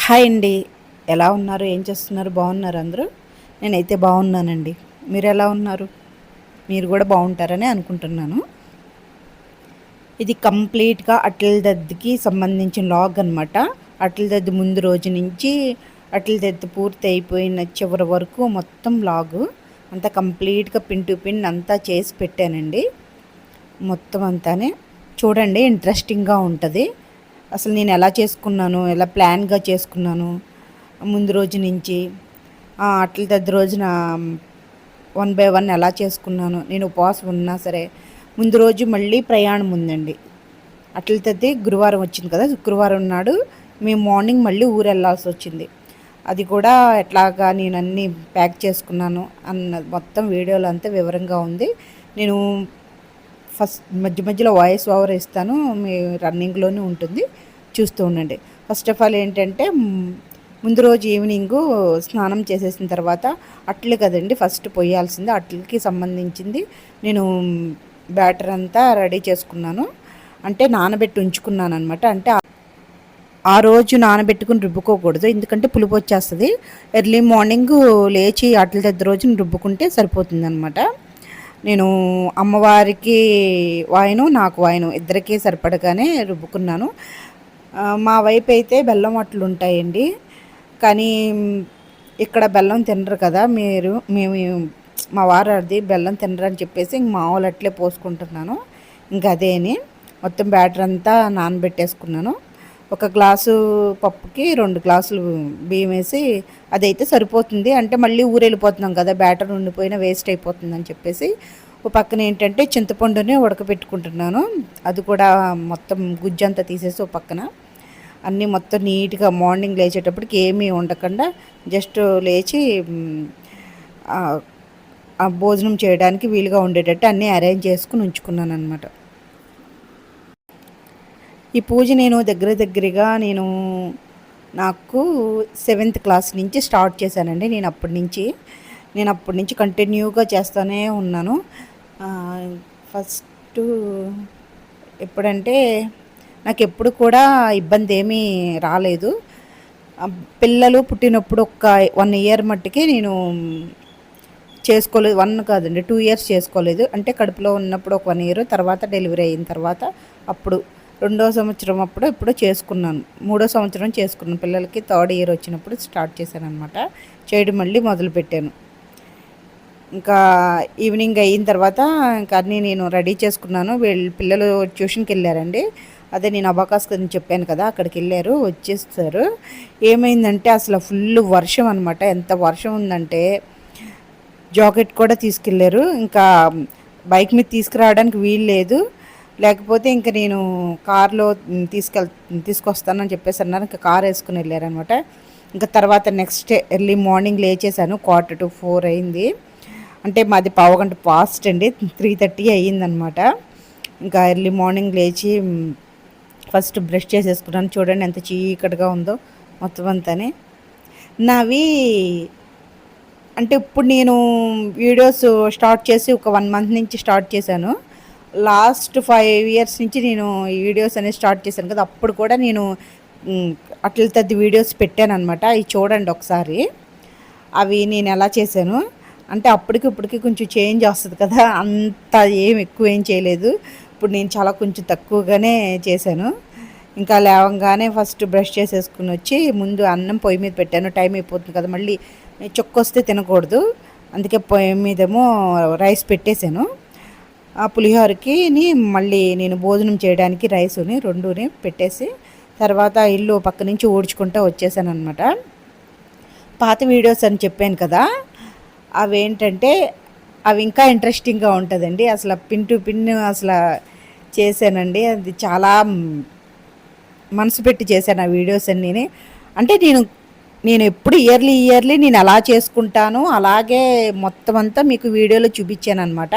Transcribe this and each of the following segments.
Hi అండి. ఎలా ఉన్నారు? ఏం చేస్తున్నారు? బాగున్నారు అందరూ? నేనైతే బాగున్నానండి. మీరు ఎలా ఉన్నారు? మీరు కూడా బాగుంటారని అనుకుంటున్నాను. ఇది కంప్లీట్గా అట్ల దద్దికి సంబంధించిన లాగ్ అనమాట. అట్ల దద్ది ముందు రోజు నుంచి అట్ల దద్ది పూర్తి అయిపోయిన చివరి వరకు మొత్తం లాగు అంతా కంప్లీట్గా పిన్ టు పిన్ అంతా చేసి పెట్టానండి. మొత్తం అంతానే చూడండి, ఇంట్రెస్టింగ్గా ఉంటుంది. అసలు నేను ఎలా చేసుకున్నాను, ఎలా ప్లాన్గా చేసుకున్నాను ముందు రోజు నుంచి అట్ల తద్ది రోజున 1 బై 1 ఎలా చేసుకున్నాను. నేను ఉపవాసం ఉన్నా సరే ముందు రోజు మళ్ళీ ప్రయాణం ఉందండి. అట్ల తద్ది గురువారం వచ్చింది కదా, శుక్రవారం నాడు మేము మార్నింగ్ మళ్ళీ ఊరు వెళ్ళాల్సి వచ్చింది. అది కూడా ఎట్లాగా నేను అన్నీ ప్యాక్ చేసుకున్నాను అన్న మొత్తం వీడియోలో అంతా వివరంగా ఉంది. నేను ఫస్ట్ మధ్య మధ్యలో వాయిస్ ఓవర్ ఇస్తాను, మీ రన్నింగ్లోనే ఉంటుంది, చూస్తూ ఉండండి. ఫస్ట్ ఆఫ్ ఆల్ ఏంటంటే ముందు రోజు ఈవినింగు స్నానం చేసేసిన తర్వాత అట్లు కదండి ఫస్ట్ పొయ్యాల్సింది. అట్లకి సంబంధించింది నేను బ్యాటర్ అంతా రెడీ చేసుకున్నాను. అంటే నానబెట్టి ఉంచుకున్నాను అనమాట. అంటే ఆ రోజు నానబెట్టుకుని రుబ్బుకోకూడదు, ఎందుకంటే పులుపు వచ్చేస్తుంది. ఎర్లీ మార్నింగ్ లేచి అట్ల దగ్గర రోజున రుబ్బుకుంటే సరిపోతుంది అనమాట. నేను అమ్మవారికి వాయను, నాకు వాయను ఇద్దరికీ సరిపడగానే రుబ్బుకున్నాను. మా వైపు అయితే బెల్లం అట్లు ఉంటాయండి, కానీ ఇక్కడ బెల్లం తినరు కదా మేము మా వారు అది బెల్లం తినరు అని చెప్పేసి ఇంక మామూలు అట్లే పోసుకుంటున్నాను. ఇంకా అదేని మొత్తం బ్యాటర్ అంతా నానబెట్టేసుకున్నాను. ఒక గ్లాసు పప్పుకి 2 గ్లాసులు బియ్యం వేసి అదైతే సరిపోతుంది. అంటే మళ్ళీ ఊరు వెళ్ళిపోతున్నాం కదా, బ్యాటర్ ఉండిపోయినా వేస్ట్ అయిపోతుందని చెప్పేసి ఒక పక్కన ఏంటంటే చింతపండుని ఉడకపెట్టుకుంటున్నాను. అది కూడా మొత్తం గుజ్జంతా తీసేసి ఒక పక్కన అన్నీ మొత్తం నీట్గా మార్నింగ్ లేచేటప్పటికి ఏమీ ఉండకుండా జస్ట్ లేచి భోజనం చేయడానికి వీలుగా ఉండేటట్టు అన్నీ అరేంజ్ చేసుకుని ఉంచుకున్నాను అనమాట. ఈ పూజ నేను దగ్గరగా నాకు 7th క్లాస్ నుంచి స్టార్ట్ చేశానండి. నేను అప్పటి నుంచి కంటిన్యూగా చేస్తూనే ఉన్నాను. ఫస్ట్ ఎప్పుడంటే నాకు ఎప్పుడు కూడా ఇబ్బంది ఏమీ రాలేదు. పిల్లలు పుట్టినప్పుడు ఒక 1 ఇయర్ మట్టుకి నేను చేసుకోలేదు. 1 కాదండి, 2 ఇయర్స్ చేసుకోలేదు. అంటే కడుపులో ఉన్నప్పుడు ఒక 1 ఇయర్, తర్వాత డెలివరీ అయిన తర్వాత అప్పుడు 2వ సంవత్సరం అప్పుడు ఎప్పుడో చేసుకున్నాను. 3వ సంవత్సరం చేసుకున్నాను. పిల్లలకి 3rd ఇయర్ వచ్చినప్పుడు స్టార్ట్ చేశాను అనమాట. చేయడం మళ్ళీ మొదలుపెట్టాను. ఇంకా ఈవినింగ్ అయిన తర్వాత ఇంకా అన్నీ నేను రెడీ చేసుకున్నాను. పిల్లలు ట్యూషన్కి వెళ్ళారండి. అదే నేను అబాకాస్ అని చెప్పాను కదా, అక్కడికి వెళ్ళారు, వచ్చేస్తారు. ఏమైందంటే అసలు ఫుల్ వర్షం అనమాట. ఎంత వర్షం ఉందంటే జాకెట్ కూడా తీసుకెళ్ళారు. ఇంకా బైక్ మీద తీసుకురావడానికి వీలు లేదు. లేకపోతే ఇంకా నేను కార్లో తీసుకొస్తానని చెప్పేసి అన్నారు. ఇంకా కార్ వేసుకుని వెళ్ళారనమాట. ఇంకా తర్వాత నెక్స్ట్ ఎర్లీ మార్నింగ్ లేచేసాను. 3:45 అయింది. అంటే మాది పావుగంట పాస్ట్ అండి, 3:30 అయ్యిందనమాట. ఇంకా ఎర్లీ మార్నింగ్ లేచి ఫస్ట్ బ్రష్ చేసేసుకున్నాను. చూడండి ఎంత చీకటిగా ఉందో మొత్తం అంతానే నావి. అంటే ఇప్పుడు నేను వీడియోస్ స్టార్ట్ చేసి ఒక 1 మంత్ నుంచి స్టార్ట్ చేశాను. లాస్ట్ 5 ఇయర్స్ నుంచి నేను ఈ వీడియోస్ అనేది స్టార్ట్ చేశాను కదా, అప్పుడు కూడా నేను అట్ల తద్ది వీడియోస్ పెట్టాను అనమాట. అవి చూడండి ఒకసారి, అవి నేను ఎలా చేశాను. అంటే అప్పటికి ఇప్పటికి కొంచెం చేంజ్ వస్తుంది కదా, అంత ఎక్కువ ఏం చేయలేదు. ఇప్పుడు నేను చాలా కొంచెం తక్కువగానే చేశాను. ఇంకా లేవంగానే ఫస్ట్ బ్రష్ చేసేసుకుని వచ్చి ముందు అన్నం పొయ్యి మీద పెట్టాను. టైం అయిపోతుంది కదా, మళ్ళీ చొక్కొస్తే తినకూడదు, అందుకే పొయ్యి మీదేమో రైస్ పెట్టేశాను. ఆ పులిహోరకి మళ్ళీ నేను భోజనం చేయడానికి రైసుని రెండుని పెట్టేసి తర్వాత ఇల్లు పక్క నుంచి ఊడ్చుకుంటూ వచ్చేసాను అనమాట. పాత వీడియోస్ అని చెప్పాను కదా, అవేంటంటే అవి ఇంకా ఇంట్రెస్టింగ్గా ఉంటుందండి. అసలు పిన్ టు పిన్ అసలు చేశానండి. అది చాలా మనసు పెట్టి చేశాను ఆ వీడియోస్ అన్నీ. అంటే నేను ఎప్పుడు ఇయర్లీ నేను ఎలా చేసుకుంటానో అలాగే మొత్తం అంతా మీకు వీడియోలో చూపించాను అనమాట.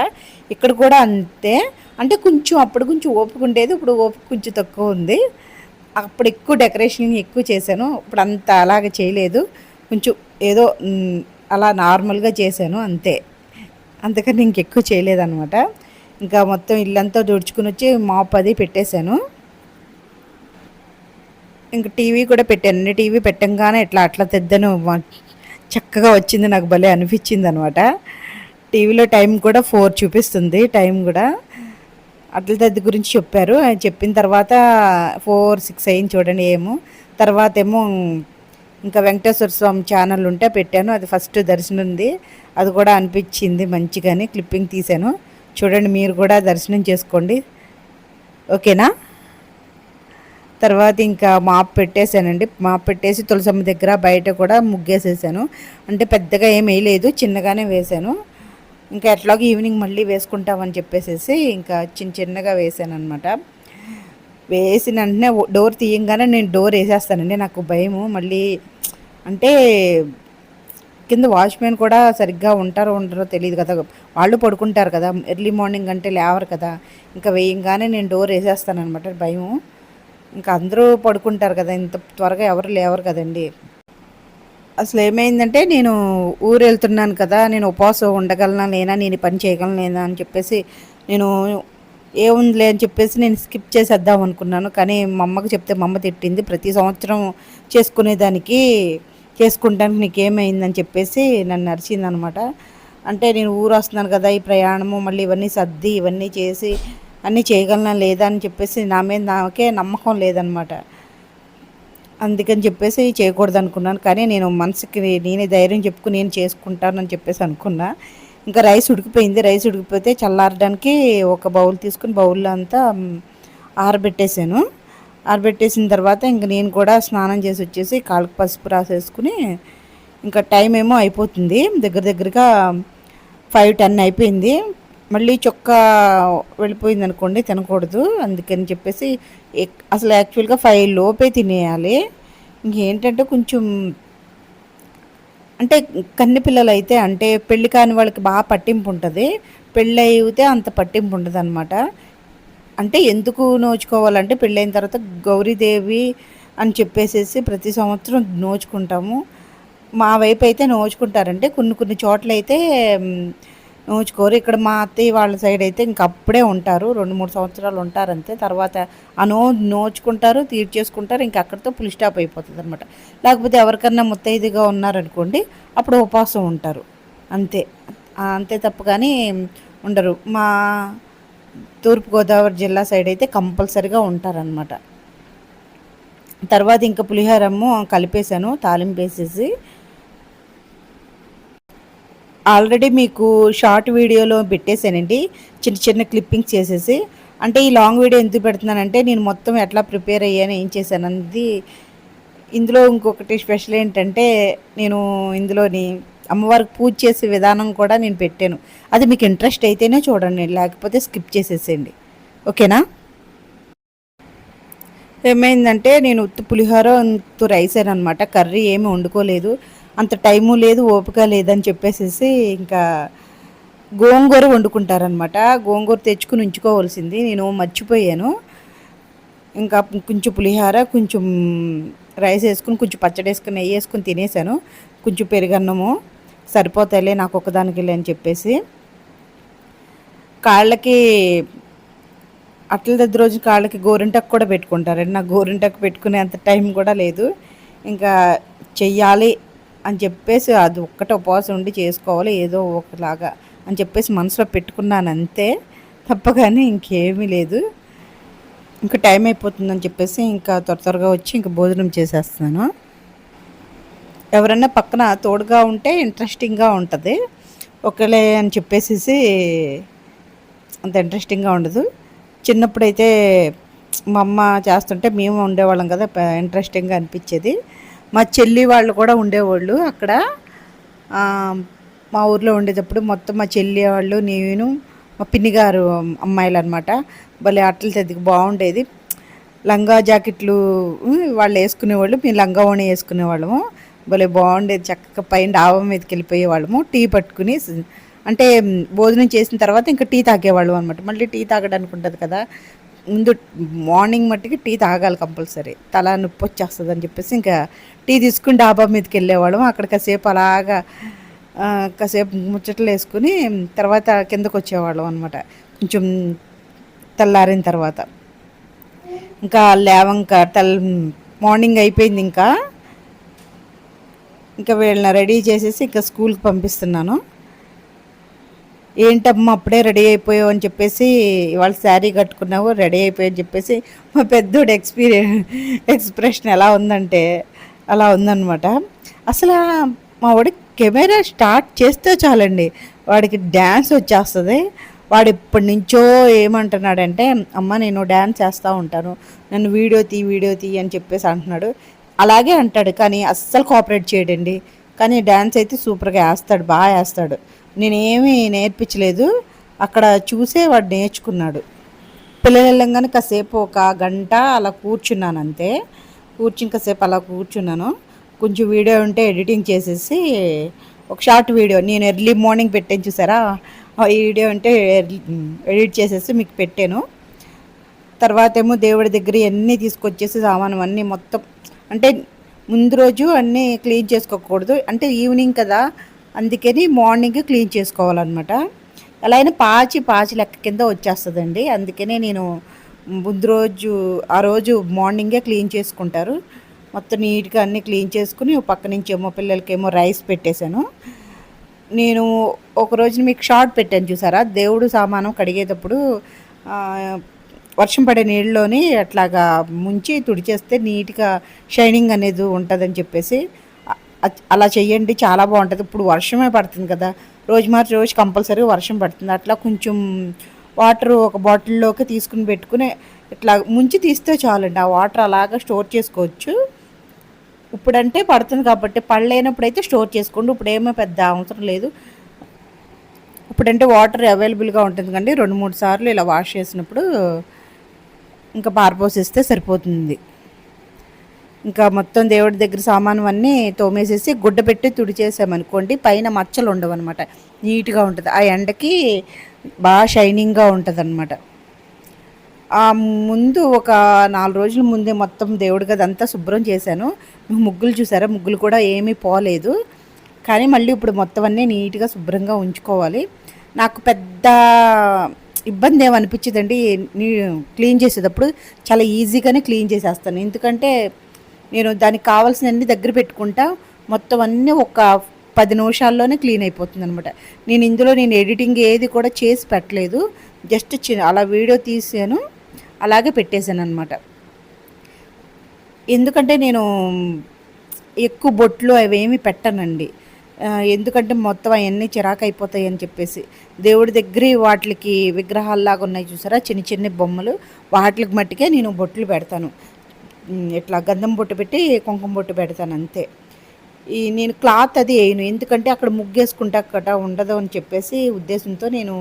ఇక్కడ కూడా అంతే. అంటే అప్పుడు కొంచెం ఓపిక ఉండేది, ఇప్పుడు ఓపిక కొంచెం తక్కువ ఉంది. అప్పుడు ఎక్కువ డెకరేషన్ ఎక్కువ చేశాను, ఇప్పుడు అంత అలాగే చేయలేదు. కొంచెం ఏదో అలా నార్మల్గా చేశాను అంతే, అందుకని ఇంకెక్కువ చేయలేదన్నమాట. ఇంకా మొత్తం ఇల్లంతా తుడుచుకుని వచ్చి మాప్ అది పెట్టేశాను. ఇంక టీవీ కూడా పెట్టానండి. టీవీ పెట్టంగానే అట్లా తెద్దను చక్కగా వచ్చింది. నాకు భలే అనిపించింది అనమాట. టీవీలో టైం కూడా 4 చూపిస్తుంది టైం కూడా. అట్ల తద్ది గురించి చెప్పారు. ఆయన చెప్పిన తర్వాత 4, 6 అయింది చూడండి ఏమో. తర్వాత ఏమో ఇంకా వెంకటేశ్వర స్వామి ఛానల్ ఉంటే పెట్టాను. అది ఫస్ట్ దర్శనం. అది కూడా అనిపించింది మంచిగాని క్లిప్పింగ్ తీశాను. చూడండి, మీరు కూడా దర్శనం చేసుకోండి. ఓకేనా. తర్వాత ఇంకా మాప్ పెట్టేశానండి. మాప్ పెట్టేసి తులసమ్మ దగ్గర బయట కూడా ముగ్గేసేసాను. అంటే పెద్దగా ఏం వేయలేదు, చిన్నగానే వేశాను. ఇంకా ఎట్లాగో ఈవినింగ్ మళ్ళీ వేసుకుంటామని చెప్పేసి ఇంకా చిన్నగా వేసాను అనమాట. వేసిన వెంటనే డోర్ తీయంగానే నేను డోర్ వేసేస్తానండి. నాకు భయము మళ్ళీ. అంటే కింద వాచ్మెన్ కూడా సరిగ్గా ఉంటారో ఉండరో తెలియదు కదా, వాళ్ళు పడుకుంటారు కదా, ఎర్లీ మార్నింగ్ అంటే లేవరు కదా. ఇంకా వేయంగానే నేను డోర్ వేసేస్తానమాట. భయము. ఇంకా అందరూ పడుకుంటారు కదా, ఇంత త్వరగా ఎవరు లేవరు కదండి. అసలు ఏమైందంటే నేను ఊరు వెళ్తున్నాను కదా, నేను ఉపవాసం ఉండగలనా లేనా, నేను పని చేయగలను లేదా అని చెప్పేసి నేను ఏముందిలే అని చెప్పేసి నేను స్కిప్ చేసేద్దాం అనుకున్నాను. కానీ మా అమ్మకి చెప్తే మా అమ్మ తిట్టింది. ప్రతి సంవత్సరం చేసుకునేదానికి చేసుకుంటానికి నీకేమైందని చెప్పేసి నన్ను అరిచిందనమాట. అంటే నేను ఊరు వస్తున్నాను కదా, ఈ ప్రయాణము మళ్ళీ ఇవన్నీ సర్ది ఇవన్నీ చేసి అన్నీ చేయగలనా లేదా అని చెప్పేసి నా మీద నాకే నమ్మకం లేదనమాట. అందుకని చెప్పేసి చేయకూడదు అనుకున్నాను. కానీ నేను మనసుకి నేనే ధైర్యం చెప్పుకుని నేను చేసుకుంటానని చెప్పేసి అనుకున్నా. ఇంకా రైస్ ఉడికిపోయింది. రైస్ ఉడికిపోతే చల్లారడానికి ఒక బౌల్ తీసుకుని బౌల్లో అంతా ఆరబెట్టేసాను. ఆరబెట్టేసిన తర్వాత ఇంక నేను కూడా స్నానం చేసి వచ్చేసి కాళ్ళకి పసుపు రాసేసుకుని ఇంకా టైం ఏమో అయిపోతుంది. దగ్గరగా 5:10 అయిపోయింది. మళ్ళీ చొక్క వెళ్ళిపోయింది అనుకోండి, తినకూడదు. అందుకని చెప్పేసి అసలు యాక్చువల్గా 5 లోపే తినేయాలి. ఇంకేంటంటే కొంచెం అంటే కన్ని పిల్లలు అయితే అంటే పెళ్ళి కాని వాళ్ళకి బాగా పట్టింపు ఉంటుంది. పెళ్ళి అయితే అంత పట్టింపు ఉండదు అనమాట. అంటే ఎందుకు నోచుకోవాలంటే పెళ్ళైన తర్వాత గౌరీదేవి అని చెప్పేసి ప్రతి సంవత్సరం నోచుకుంటాము. మా వైపు అయితే నోచుకుంటారంటే కొన్ని చోట్ల అయితే నోచుకోరు. ఇక్కడ మా అత్తయ్య వాళ్ళ సైడ్ అయితే ఇంక అప్పుడే ఉంటారు, 2-3 సంవత్సరాలు ఉంటారంతే. తర్వాత ఆ నోచుకుంటారు, తీర్చేసుకుంటారు. ఇంక అక్కడితో ఫుల్ స్టాప్ అయిపోతుంది అనమాట. లేకపోతే ఎవరికన్నా ముత్తైదుగా ఉన్నారనుకోండి, అప్పుడు ఉపవాసం ఉంటారు అంతే. అంతే తప్ప కానీ ఉండరు. మా తూర్పుగోదావరి జిల్లా సైడ్ అయితే కంపల్సరిగా ఉంటారనమాట. తర్వాత ఇంకా పులిహోరము కలిపేశాను తాలింపు వేసేసి. ఆల్రెడీ మీకు షార్ట్ వీడియోలో పెట్టేశానండి, చిన్న క్లిప్పింగ్స్ చేసేసి. అంటే ఈ లాంగ్ వీడియో ఎందుకు పెడుతున్నానంటే నేను మొత్తం ఎట్లా ప్రిపేర్ అయ్యాను, ఏం చేశాను అన్నది. ఇందులో ఇంకొకటి స్పెషల్ ఏంటంటే నేను ఇందులోని అమ్మవారికి పూజ చేసే విధానం కూడా నేను పెట్టాను. అది మీకు ఇంట్రెస్ట్ అయితేనే చూడండి, లేకపోతే స్కిప్ చేసేసేయండి. ఓకేనా. ఏమైందంటే నేను ఉత్తి పులిహోర ఉత్తి రైస్ అనమాట. కర్రీ ఏమి వండుకోలేదు, అంత టైము లేదు, ఓపిక లేదని చెప్పేసి ఇంకా గోంగూర వండుకుంటారనమాట. గోంగూర తెచ్చుకుని ఉంచుకోవాల్సింది, నేను మర్చిపోయాను. ఇంకా కొంచెం పులిహోర, కొంచెం రైస్ వేసుకుని, కొంచెం పచ్చడి వేసుకుని, నెయ్యి వేసుకుని తినేసాను. కొంచెం పెరుగన్నము సరిపోతాయిలే నాకు ఒకదానికి అని చెప్పేసి. కాళ్ళకి అట్ల దగ్గర రోజు కాళ్ళకి గోరింటకు కూడా పెట్టుకుంటారండి. నాకు గోరింటకు పెట్టుకునే అంత టైం కూడా లేదు. ఇంకా చెయ్యాలి అని చెప్పేసి అది ఒక్కటే ఉపవాసం ఉండి చేసుకోవాలి ఏదో ఒకలాగా అని చెప్పేసి మనసులో పెట్టుకున్నాను అంతే తప్ప. కానీ ఇంకేమీ లేదు. ఇంకా టైం అయిపోతుందని చెప్పేసి ఇంకా త్వరగా వచ్చి ఇంకా భోజనం చేసేస్తున్నాను. ఎవరన్నా పక్కన తోడుగా ఉంటే ఇంట్రెస్టింగ్గా ఉంటుంది. ఒకలే అని చెప్పేసి అంత ఇంట్రెస్టింగ్గా ఉండదు. చిన్నప్పుడైతే మా అమ్మ చేస్తుంటే మేము ఉండేవాళ్ళం కదా, ఇంట్రెస్టింగ్గా అనిపించేది. మా చెల్లి వాళ్ళు కూడా ఉండేవాళ్ళు అక్కడ. మా ఊర్లో ఉండేటప్పుడు మొత్తం మా చెల్లి వాళ్ళు, నేను, మా పిన్ని గారు అమ్మాయిలు అనమాట. భలే అట్టలు తెద్దికి బాగుండేది. లంగా జాకెట్లు వాళ్ళు వేసుకునేవాళ్ళు, మేము లంగా ఓణి వేసుకునేవాళ్ళము. భలే బాగుండేది. చక్కగా పైన డాబా మీదకి వెళ్ళిపోయేవాళ్ళము టీ పట్టుకుని. అంటే భోజనం చేసిన తర్వాత ఇంకా టీ తాగేవాళ్ళం అనమాట. మళ్ళీ టీ తాగడానికి ఉంటుంది కదా, ముందు మార్నింగ్ మట్టికి టీ తాగాలి కంపల్సరీ, తల నొప్పి వచ్చేస్తుంది అని చెప్పేసి ఇంకా టీ తీసుకుని డాబా మీదకి వెళ్ళేవాళ్ళం. అక్కడ కాసేపు అలాగా కాసేపు ముచ్చట్లు వేసుకుని తర్వాత కిందకు వచ్చేవాళ్ళం అనమాట. కొంచెం తెల్లారిన తర్వాత ఇంకా లేవంక మార్నింగ్ అయిపోయింది. ఇంకా ఇంకా వీళ్ళని రెడీ చేసేసి ఇంకా స్కూల్కి పంపిస్తున్నాను. ఏంటమ్మా అప్పుడే రెడీ అయిపోయావు అని చెప్పేసి, ఇవాళ శారీ కట్టుకున్నావు రెడీ అయిపోయావు అని చెప్పేసి మా పెద్దోడు ఎక్స్ప్రెషన్ ఎలా ఉందంటే అలా ఉందన్నమాట. అసలు మా వాడికి కెమెరా స్టార్ట్ చేస్తే చాలండి వాడికి డ్యాన్స్ వచ్చేస్తుంది. వాడు ఇప్పటి నుంచో ఏమంటున్నాడంటే, అమ్మ నేను డ్యాన్స్ చేస్తూ ఉంటాను, నన్ను వీడియో తీ అని చెప్పేసి అంటున్నాడు. అలాగే అంటాడు కానీ అస్సలు కోఆపరేట్ చేయడండి. కానీ డ్యాన్స్ అయితే సూపర్గా వేస్తాడు, బాగా వేస్తాడు. నేనేమీ నేర్పించలేదు, అక్కడ చూసే వాడు నేర్చుకున్నాడు. పిల్లలు వెళ్ళంగానే కాసేపు ఒక గంట అలా కూర్చున్నాను అంతే. కాసేపు అలా కూర్చున్నాను. కొంచెం వీడియో ఉంటే ఎడిటింగ్ చేసేసి ఒక షార్ట్ వీడియో నేను ఎర్లీ మార్నింగ్ పెట్టాను చూసారా, ఆ వీడియో ఉంటే ఎడిట్ చేసేసి మీకు పెట్టాను. తర్వాత ఏమో దేవుడి దగ్గర అన్నీ తీసుకొచ్చేసి సామాను అన్నీ మొత్తం, అంటే ముందు రోజు అన్నీ క్లీన్ చేసుకోకూడదు, అంటే ఈవినింగ్ కదా అందుకని మార్నింగ్ క్లీన్ చేసుకోవాలన్నమాట. ఎలా అయినా పాచి లెక్క కింద వచ్చేస్తుందండి. అందుకనే నేను ముందు రోజు ఆ రోజు మార్నింగే క్లీన్ చేసుకుంటారు. మొత్తం నీట్గా అన్నీ క్లీన్ చేసుకుని పక్క నుంచి ఏమో పిల్లలకేమో రైస్ పెట్టేశాను. నేను ఒక రోజు మీకు షార్ట్ పెట్టాను చూసారా, దేవుడు సామానం కడిగేటప్పుడు వర్షం పడే నీళ్ళలోని అట్లాగా ముంచి తుడిచేస్తే నీట్గా షైనింగ్ అనేది ఉంటుందని చెప్పేసి అలా చెయ్యండి, చాలా బాగుంటుంది. ఇప్పుడు వర్షమే పడుతుంది కదా, రోజు కంపల్సరీ వర్షం పడుతుంది. అట్లా కొంచెం వాటర్ ఒక బాటిల్లోకి తీసుకుని పెట్టుకుని ఇట్లా ముంచి తీస్తే చాలండి, ఆ వాటర్ అలాగా స్టోర్ చేసుకోవచ్చు. ఇప్పుడంటే పడుతుంది కాబట్టి, పడలేనప్పుడు అయితే స్టోర్ చేసుకోండి. ఇప్పుడు ఏమీ పెద్ద అవసరం లేదు. ఇప్పుడంటే వాటర్ అవైలబుల్గా ఉంటుంది కండి, 2-3 సార్లు ఇలా వాష్ చేసినప్పుడు ఇంకా పారపోసిస్తే సరిపోతుంది. ఇంకా మొత్తం దేవుడి దగ్గర సామాను అన్నీ తోమేసేసి గుడ్డ పెట్టి తుడిచేసామనుకోండి, పైన మచ్చలు ఉండవు అనమాట, నీట్గా ఉంటుంది. ఆ ఎండకి బాగా షైనింగ్గా ఉంటుంది అనమాట. ఆ ముందు ఒక 4 రోజుల ముందే మొత్తం దేవుడి గది అంతా శుభ్రం చేశాను. ముగ్గులు చూసారా, ముగ్గులు కూడా ఏమీ పోలేదు. కానీ మళ్ళీ ఇప్పుడు మొత్తం అన్నీ నీట్గా శుభ్రంగా ఉంచుకోవాలి. నాకు పెద్ద ఇబ్బంది ఏమనిపించదండి, క్లీన్ చేసేటప్పుడు చాలా ఈజీగానే క్లీన్ చేసేస్తాను. ఎందుకంటే నేను దానికి కావాల్సినవన్నీ దగ్గర పెట్టుకుంటా, మొత్తం అన్నీ ఒక 10 నిమిషాల్లోనే క్లీన్ అయిపోతుంది అనమాట. నేను ఎడిటింగ్ ఏది కూడా చేసి పెట్టలేదు, జస్ట్ అలా వీడియో తీసాను, అలాగే పెట్టేశాను అనమాట. ఎందుకంటే నేను ఎక్కువ బొట్లు అవేమి పెట్టానండి, ఎందుకంటే మొత్తం అవన్నీ చిరాకు అయిపోతాయి అని చెప్పేసి. దేవుడి దగ్గర వాటికి విగ్రహాల్లాగా ఉన్నాయి చూసారా, చిన్న బొమ్మలు, వాటికి మట్టికే నేను బొట్లు పెడతాను. ఇట్లా గంధం బొట్టు పెట్టి కుంకుమ బొట్టు పెడతాను అంతే. నేను క్లాత్ అది వేయను, ఎందుకంటే అక్కడ ముగ్గేసుకుంటా అక్కడ ఉండదు అని చెప్పేసి ఉద్దేశంతో నేను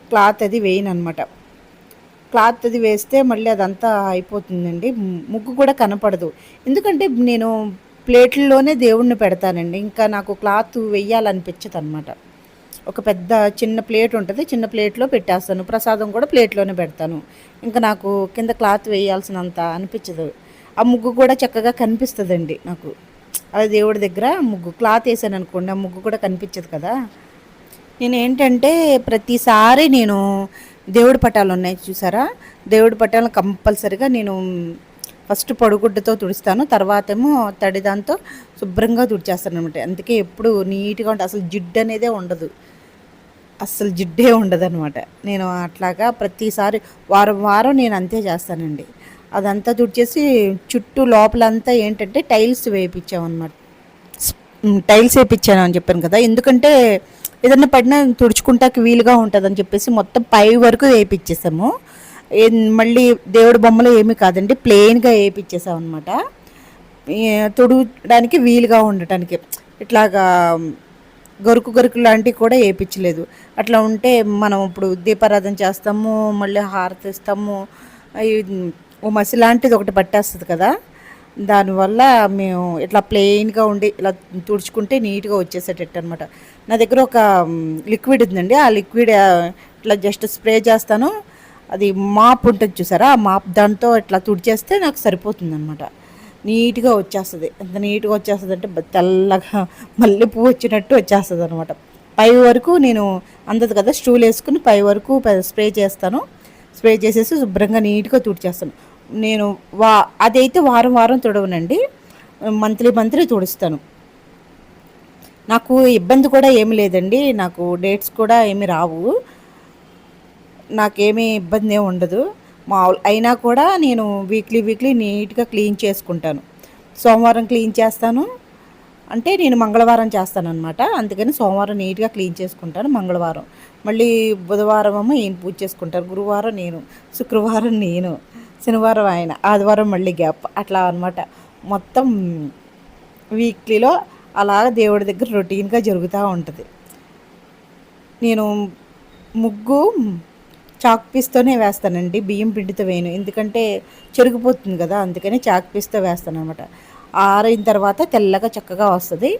క్లాత్ అది వేయను అనమాట. క్లాత్ అది వేస్తే మళ్ళీ అదంతా అయిపోతుందండి, ముగ్గు కూడా కనపడదు. ఎందుకంటే నేను ప్లేట్లలోనే దేవుణ్ణి పెడతానండి, ఇంకా నాకు క్లాత్ వేయాలనిపించదు అనమాట. ఒక చిన్న ప్లేట్ ఉంటుంది, చిన్న ప్లేట్లో పెట్టేస్తాను. ప్రసాదం కూడా ప్లేట్లోనే పెడతాను. ఇంకా నాకు కింద క్లాత్ వేయాల్సినంత అనిపించదు. ఆ ముగ్గు కూడా చక్కగా కనిపిస్తుందండి నాకు. అది దేవుడి దగ్గర ముగ్గు క్లాత్ వేసాను అనుకోండి, ఆ ముగ్గు కూడా కనిపించదు కదా. నేను ఏంటంటే ప్రతిసారి నేను దేవుడి పటాలు ఉన్నాయి చూసారా, దేవుడి పటాలను కంపల్సరిగా నేను ఫస్ట్ పొడిగుడ్డతో తుడుస్తాను, తర్వాత ఏమో తడిదాంతో శుభ్రంగా తుడిచేస్తాను అనమాట. అందుకే ఎప్పుడు నీట్గా ఉంటుంది, అసలు జిడ్డు అనేదే ఉండదు, అస్సలు జిడ్డే ఉండదు అనమాట. నేను అట్లాగా ప్రతిసారి వారం నేను అంతే చేస్తానండి. అదంతా తుడిచేసి చుట్టూ లోపలంతా ఏంటంటే టైల్స్ వేయించామన్నమాట. టైల్స్ వేయించాను అని చెప్పాను కదా, ఎందుకంటే ఏదన్నా పడినా తుడుచుకుంటాకి వీలుగా ఉంటుందని చెప్పేసి మొత్తం పై వరకు వేయించేసాము. మళ్ళీ దేవుడి బొమ్మలు ఏమీ కాదండి, ప్లెయిన్గా వేయించేసాం అనమాట, తుడవడానికి వీలుగా ఉండటానికి. ఇట్లాగా గరుకు లాంటివి కూడా వేయించలేదు. అట్లా ఉంటే మనం ఇప్పుడు దీపారాధన చేస్తాము, మళ్ళీ హారతి ఇస్తాము, ఓ మసి లాంటిది ఒకటి పట్టేస్తుంది కదా, దానివల్ల మేము ఇట్లా ప్లెయిన్గా ఉండి ఇలా తుడుచుకుంటే నీట్గా వచ్చేసేటట్టు అనమాట. నా దగ్గర ఒక లిక్విడ్ ఉందండి, ఆ లిక్విడ్ ఇట్లా జస్ట్ స్ప్రే చేస్తాను. అది మాప్ ఉంటుంది చూసారా, ఆ మాప్ దాంతో ఇట్లా తుడిచేస్తే నాకు సరిపోతుంది అనమాట, నీట్గా వచ్చేస్తుంది. ఎంత నీట్గా వచ్చేస్తుంది అంటే తెల్లగా మల్లె పువ్వు వచ్చినట్టు వచ్చేస్తుంది అనమాట. పై వరకు నేను అందదు కదా, స్టూల్ వేసుకుని పై వరకు స్ప్రే చేస్తాను. స్ప్రే చేసేసి శుభ్రంగా నీట్గా తుడిచేస్తాను. నేను వా అదైతే వారం వారం తుడవనండి, మంత్లీ మంత్లీ తుడుస్తాను. నాకు ఇబ్బంది కూడా ఏమి లేదండి, నాకు డేట్స్ కూడా ఏమి రావు, నాకేమీ ఇబ్బంది ఏమి ఉండదు. మామూలు అయినా కూడా నేను వీక్లీ వీక్లీ నీట్గా క్లీన్ చేసుకుంటాను. సోమవారం క్లీన్ చేస్తాను, అంటే నేను మంగళవారం చేస్తానన్నమాట, అందుకని సోమవారం నీట్గా క్లీన్ చేసుకుంటాను. మంగళవారం మళ్ళీ, బుధవారం ఏమో ఈయన పూజ చేసుకుంటారు, గురువారం నేను, శుక్రవారం నేను, శనివారం ఆయన, ఆదివారం మళ్ళీ గ్యాప్, అట్లా అనమాట. మొత్తం వీక్లీలో అలా దేవుడి దగ్గర రొటీన్గా జరుగుతూ ఉంటుంది. నేను ముగ్గు చాక్ పీస్తోనే వేస్తానండి, బియ్యం పిండితో వేయను, ఎందుకంటే చెరిగిపోతుంది కదా, అందుకని చాక్ పీస్తో వేస్తాను అనమాట. ఆరైన తర్వాత తెల్లగా చక్కగా వస్తుంది.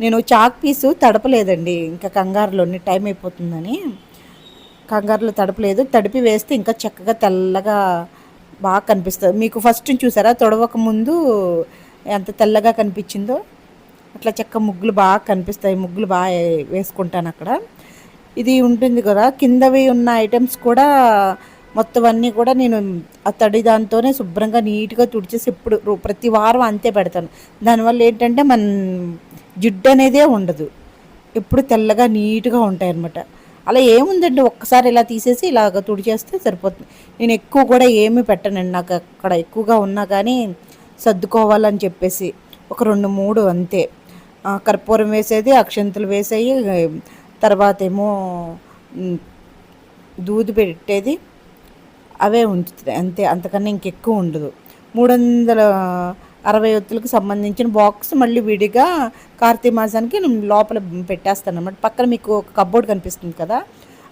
నేను చాక్ పీసు తడపలేదండి, ఇంకా కంగారులోని టైం అయిపోతుందని కంగారులో తడపలేదు, తడిపి వేస్తే ఇంకా చక్కగా తెల్లగా బాగా కనిపిస్తుంది. మీకు ఫస్ట్ చూసారా తొడవక ముందు ఎంత తెల్లగా కనిపించిందో, అట్లా చక్క ముగ్గులు బాగా కనిపిస్తాయి, ముగ్గులు బాగా వేసుకుంటాను అక్కడ. ఇది ఉంటుంది కదా, కిందవి ఉన్న ఐటమ్స్ కూడా మొత్తం అన్నీ కూడా నేను ఆ తడి దాంతోనే శుభ్రంగా నీట్గా తుడిచేసి ఎప్పుడు ప్రతి వారం అంతే పెడతాను. దానివల్ల ఏంటంటే మన జిడ్డు అనేదే ఉండదు, ఎప్పుడు తెల్లగా నీట్గా ఉంటాయి అన్నమాట. అలా ఏముందండి, ఒక్కసారి ఇలా తీసేసి ఇలాగ తుడిచేస్తే సరిపోతుంది. నేను ఎక్కువ కూడా ఏమీ పెట్టనండి, నాకు అక్కడ ఎక్కువగా ఉన్నా కానీ సర్దుకోవాలని చెప్పేసి ఒక 2-3 అంతే. కర్పూరం వేసేది, అక్షంతలు వేసేవి, తర్వాత ఏమో దూది పెట్టేది, అవే ఉంచుతాయి అంతే, అంతకన్నా ఇంకెక్కువ ఉండదు. 360 ఒత్తులకు సంబంధించిన బాక్స్ మళ్ళీ విడిగా కార్తీక మాసానికి లోపల పెట్టేస్తాను అనమాట. పక్కన మీకు ఒక కబ్బోర్డ్ కనిపిస్తుంది కదా,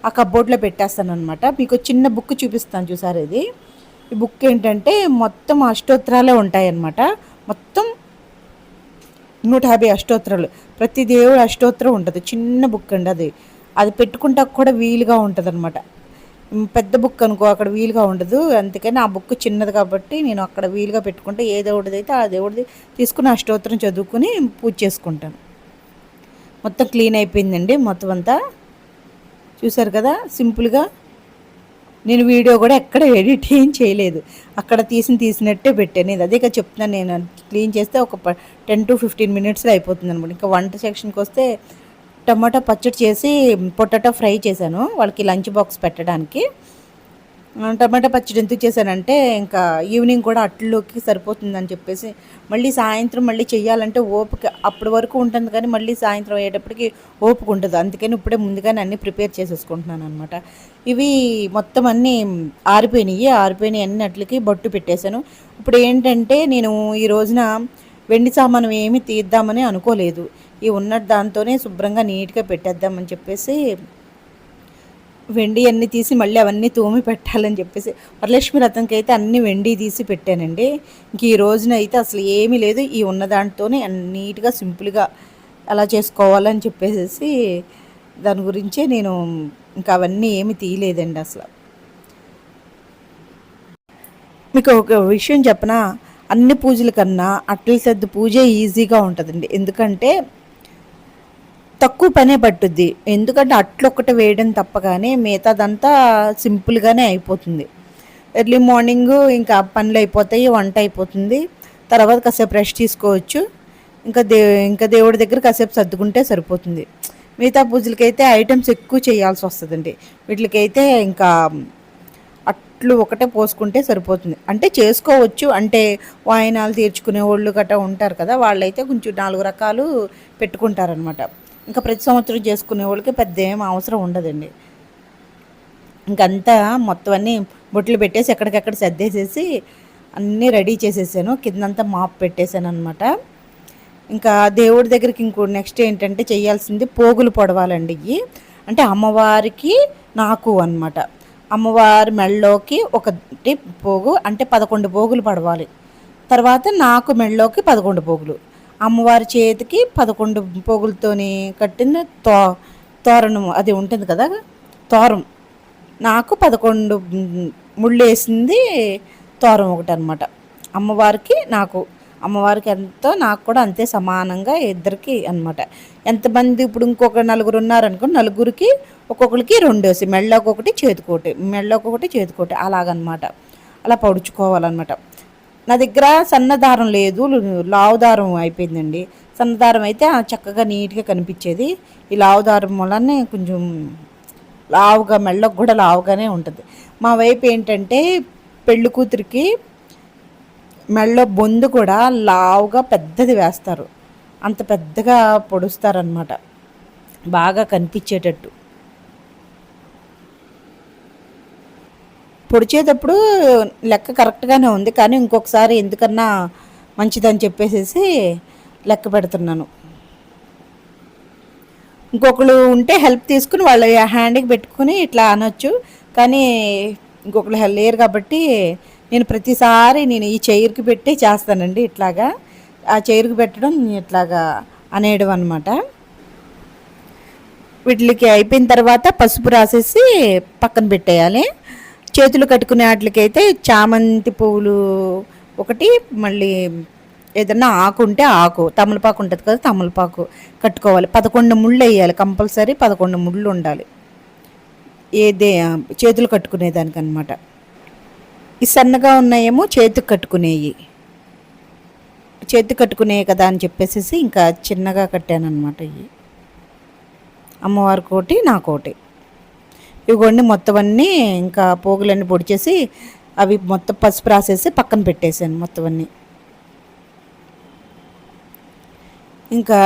ఆ కబ్బోర్డ్లో పెట్టేస్తాను అనమాట. మీకు చిన్న బుక్ చూపిస్తాను చూసారు, ఇది ఈ బుక్ ఏంటంటే మొత్తం అష్టోత్తరాలే ఉంటాయి అన్నమాట. మొత్తం 150 అష్టోత్తరాలు, ప్రతి దేవుడు అష్టోత్తరం ఉంటుంది, చిన్న బుక్ అండి అది. అది పెట్టుకుంటా కూడా వీలుగా ఉంటుంది అనమాట. పెద్ద బుక్ అనుకో అక్కడ వీలుగా ఉండదు, అందుకని ఆ బుక్ చిన్నది కాబట్టి నేను అక్కడ వీలుగా పెట్టుకుంటే ఏ దేవుడిది అయితే ఆ దేవుడిది తీసుకుని అష్టోత్తరం చదువుకుని పూజ చేసుకుంటాను. మొత్తం క్లీన్ అయిపోయిందండి, మొత్తం అంతా చూసారు కదా సింపుల్గా. నేను వీడియో కూడా ఎక్కడ ఎడిట్ ఏం చేయలేదు, అక్కడ తీసినట్టే పెట్టాను. నేను అదే చెప్తున్నాను, నేను క్లీన్ చేస్తే ఒక 10-15 మినిట్స్లో అయిపోతుంది అనమాట. ఇంకా వంట సెక్షన్కి వస్తే టమాటా పచ్చడి చేసి పొటాటో ఫ్రై చేశాను వాళ్ళకి లంచ్ బాక్స్ పెట్టడానికి. టమాటా పచ్చడి ఎందుకు చేశానంటే ఇంకా ఈవినింగ్ కూడా అట్లలోకి సరిపోతుందని చెప్పేసి, మళ్ళీ సాయంత్రం మళ్ళీ చెయ్యాలంటే ఓపిక అప్పటి వరకు ఉంటుంది కానీ మళ్ళీ సాయంత్రం అయ్యేటప్పటికి ఓపిక ఉంటుంది, అందుకని ఇప్పుడే ముందుగానే అన్నీ ప్రిపేర్ చేసేసుకుంటున్నాను అనమాట. ఇవి మొత్తం అన్నీ ఆరిపోయినాయి అన్నీ అట్లకి బొట్టు పెట్టేశాను. ఇప్పుడు ఏంటంటే నేను ఈ రోజున వెండి సామాను ఏమి తీద్దామని అనుకోలేదు, ఈ ఉన్న దాంతోనే శుభ్రంగా నీట్గా పెట్టేద్దామని చెప్పేసి వెండి అన్నీ తీసి మళ్ళీ అవన్నీ తోమి పెట్టాలని చెప్పేసి వరలక్ష్మి వ్రతంకి అయితే అన్నీ వెండి తీసి పెట్టానండి. ఇంక ఈ రోజున అయితే అసలు ఏమీ లేదు, ఈ ఉన్న దాంట్తోనే నీట్గా సింపుల్గా అలా చేసుకోవాలని చెప్పేసి దాని గురించే నేను ఇంకా అవన్నీ ఏమి తీయలేదండి అసలు. మీకు ఒక విషయం చెప్పనా, అన్ని పూజల కన్నా అట్ల సర్దు పూజే ఈజీగా ఉంటుందండి, ఎందుకంటే తక్కువ పనే పట్టుద్ది. ఎందుకంటే అట్లు ఒక్కటి వేయడం తప్పగానే మిగతాదంతా సింపుల్గానే అయిపోతుంది. ఎర్లీ మార్నింగ్ ఇంకా పనులు అయిపోతాయి, వంట అయిపోతుంది, తర్వాత కాసేపు రెస్ట్ తీసుకోవచ్చు, ఇంకా దేవుడి దగ్గర కాసేపు సర్దుకుంటే సరిపోతుంది. మిగతా పూజలకైతే ఐటమ్స్ ఎక్కువ చేయాల్సి వస్తుందండి, వీటికైతే ఇంకా అట్లు ఒకటే పోసుకుంటే సరిపోతుంది. అంటే చేసుకోవచ్చు, అంటే వాయినాలు తీర్చుకునే వాళ్ళు గట్రా ఉంటారు కదా, వాళ్ళైతే కొంచెం 4 రకాలు పెట్టుకుంటారనమాట. ఇంకా ప్రతి సంవత్సరం చేసుకునే వాళ్ళకి పెద్ద ఏం అవసరం ఉండదండి. ఇంకంతా మొత్తం అన్నీ బొట్లు పెట్టేసి ఎక్కడికెక్కడ సర్దేసేసి అన్నీ రెడీ చేసేసాను, కిందంతా మాప్ పెట్టేశాను అనమాట. ఇంకా దేవుడి దగ్గరికి నెక్స్ట్ ఏంటంటే చేయాల్సింది పోగులు పొడవాలండి. ఇవి అంటే అమ్మవారికి నాకు అనమాట. అమ్మవారి మెళ్ళలోకి ఒకటి పోగు అంటే 11 పోగులు పడవాలి, తర్వాత నాకు మెళ్ళలోకి 11 పోగులు, అమ్మవారి చేతికి 11 పోగులతోని కట్టిన తోరణం అది ఉంటుంది కదా తోరం, నాకు 11 ముళ్ళు వేసింది తోరం ఒకటి అనమాట. అమ్మవారికి నాకు, అమ్మవారికి ఎంతో నాకు కూడా అంతే సమానంగా ఇద్దరికి అనమాట. ఎంతమంది ఇప్పుడు ఇంకొక 4 ఉన్నారనుకో, నలుగురికి ఒక్కొక్కరికి 2 వేసి మెళ్ళకి ఒకటి చేతికోటి, మెళ్ళకి ఒకటి చేతికోటి అలాగనమాట. అలా పొడుచుకోవాలన్నమాట. నా దగ్గర సన్నదారం లేదు, లావు దారం అయిపోయిందండి. సన్నదారం అయితే చక్కగా నీట్గా కనిపించేది. ఈ లావు దారం వల్లనే కొంచెం లావుగా, మెళ్ళకు కూడా లావుగానే ఉంటుంది. మా వైపు ఏంటంటే పెళ్ళి కూతురికి మెళ్ళో బొందు కూడా లావుగా పెద్దది వేస్తారు. అంత పెద్దగా పొడుస్తారనమాట, బాగా కనిపించేటట్టు. పొడిచేటప్పుడు లెక్క కరెక్ట్గానే ఉంది, కానీ ఇంకొకసారి ఎందుకన్నా మంచిదని చెప్పేసి లెక్క పెడుతున్నాను. ఇంకొకరు ఉంటే హెల్ప్ తీసుకుని వాళ్ళ హ్యాండ్కి పెట్టుకుని ఇట్లా అనొచ్చు, కానీ ఇంకొకరు లేరు కాబట్టి నేను ప్రతిసారి నేను ఈ చైర్కి పెట్టి చేస్తానండి. ఇట్లాగా ఆ చైర్కి పెట్టడం ఇట్లాగా అనేయడం అనమాట. వీటికి అయిపోయిన తర్వాత పసుపు రాసేసి పక్కన పెట్టేయాలి. చేతులు కట్టుకునే వాటికైతే చామంతి పువ్వులు ఒకటి, మళ్ళీ ఏదన్నా ఆకు ఉంటే ఆకు, తమలపాకు ఉంటుంది కదా, తమలపాకు కట్టుకోవాలి. 11 ముళ్ళు వేయాలి కంపల్సరీ, 11 ముళ్ళు ఉండాలి ఏదే చేతులు కట్టుకునేదానికి అనమాట. ఈ సన్నగా ఉన్నాయేమో చేతికి కట్టుకునేవి, చేతికి కట్టుకునేవి కదా అని చెప్పేసి ఇంకా చిన్నగా కట్టాను అనమాట. ఇవి అమ్మవారికి ఒకటి, నాకోటి. ఇవిగోండి మొత్తం అన్నీ ఇంకా పోగులన్నీ పొడిచేసి అవి మొత్తం పసుపు రాసేసి పక్కన పెట్టేసాను మొత్తం అన్నీ. ఇంకా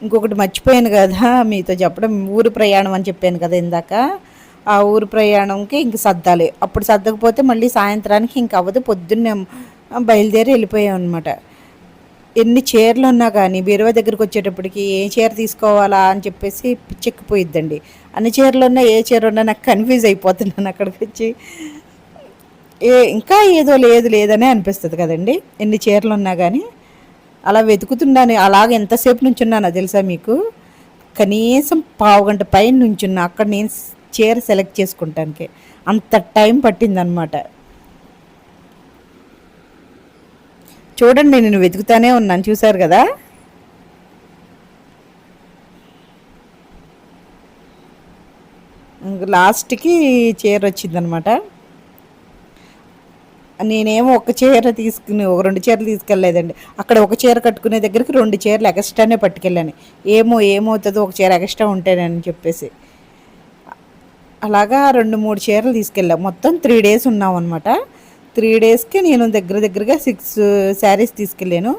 ఇంకొకటి మర్చిపోయాను కదా మీతో చెప్పడం, ఊరు ప్రయాణం అని చెప్పాను కదా ఇందాక. ఆ ఊరు ప్రయాణంకి ఇంక సర్దాలి. అప్పుడు సర్దకపోతే మళ్ళీ సాయంత్రానికి ఇంక అవ్వదు, పొద్దున్నే బయలుదేరి వెళ్ళిపోయాం అనమాట. ఎన్ని చీరలు ఉన్నా కానీ బీరువా దగ్గరికి వచ్చేటప్పటికి ఏ చీర తీసుకోవాలా అని చెప్పేసి పిచ్చెక్కిపోయిద్దండి. అన్ని చీరలు ఉన్నా ఏ చీర ఉన్నా నాకు కన్ఫ్యూజ్ అయిపోతున్నాను అక్కడికి వచ్చి. ఇంకా ఏదో లేదనే అనిపిస్తుంది కదండి ఎన్ని చీరలు ఉన్నా కానీ. అలా వెతుకుతున్నాను, అలాగే ఎంతసేపు నుంచున్నానో తెలుసా మీకు, కనీసం పావుగంట పైన నుంచున్నా అక్కడ నేను చీర సెలెక్ట్ చేసుకుంటానికి. అంత టైం పట్టిందనమాట. చూడండి నేను వెతుకుతానే ఉన్నాను, చూసారు కదా. లాస్ట్కి చీర వచ్చిందనమాట. నేనేమో ఒక చీర తీసుకుని ఒక 2 చీరలు తీసుకెళ్ళలేదండి. అక్కడ ఒక చీర కట్టుకునే దగ్గరికి 2 చీరలు ఎక్స్ట్రానే పట్టుకెళ్ళాను. ఏమవుతుందో ఒక చీర ఎక్స్ట్రా ఉంటేనని చెప్పేసి అలాగా 2-3 చీరలు తీసుకెళ్ళాం. మొత్తం 3 డేస్ ఉన్నాం అనమాట. 3 డేస్కి నేను దగ్గరగా 6 శారీస్ తీసుకెళ్ళాను.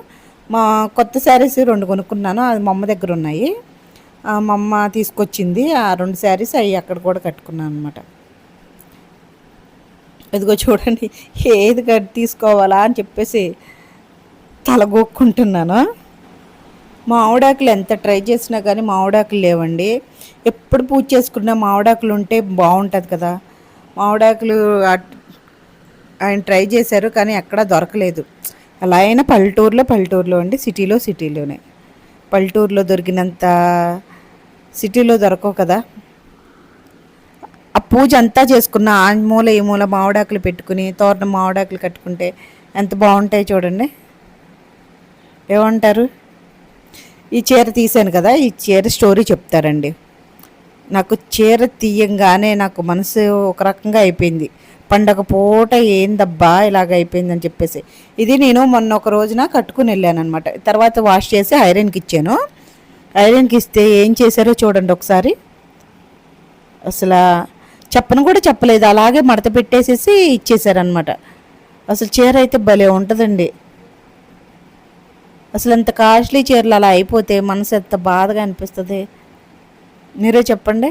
మా కొత్త శారీస్ 2 కొనుక్కున్నాను, అది మా అమ్మ దగ్గర ఉన్నాయి. మా అమ్మ తీసుకొచ్చింది ఆ 2 శారీస్, అవి అక్కడ కూడా కట్టుకున్నాను అనమాట. ఇదిగో చూడండి, ఏది తీసుకోవాలా అని చెప్పేసి తలగొక్కుంటున్నాను. మామిడాకులు ఎంత ట్రై చేసినా కానీ మామిడాకులు లేవండి. ఎప్పుడు పూజ చేసుకున్నా మామిడాకులు ఉంటే బాగుంటుంది కదా. మామిడాకులు ఆయన ట్రై చేశారు కానీ ఎక్కడా దొరకలేదు. అలా అయినా పల్లెటూరులో అండి, సిటీలోనే. పల్లెటూరులో దొరికినంత సిటీలో దొరకవు కదా. ఆ పూజ అంతా చేసుకున్న ఆ మూల ఈ మూల మామిడాకులు పెట్టుకుని తోరణం మామిడాకులు కట్టుకుంటే ఎంత బాగుంటాయి చూడండి. ఏమంటారు? ఈ చీర తీసాను కదా, ఈ చీర స్టోరీ చెప్తారండి. నాకు చీర తీయంగానే నాకు మనసు ఒక రకంగా అయిపోయింది. పండగ పూట ఏందబ్బా ఇలాగ అయిపోయిందని చెప్పేసి. ఇది నేను మొన్న ఒక రోజున కట్టుకుని వెళ్ళాను అనమాట. తర్వాత వాష్ చేసి ఐరన్కి ఇచ్చాను. ఐరన్కి ఇస్తే ఏం చేశారో చూడండి ఒకసారి. అసలు చెప్పను కూడా చెప్పలేదు, అలాగే మడత పెట్టేసేసి ఇచ్చేసారనమాట. అసలు చీర అయితే భలే ఉంటుందండి. అసలు ఎంత కాస్ట్లీ చీరలు అలా అయిపోతే మనసు ఎంత బాధగా అనిపిస్తుంది, మీరే చెప్పండి.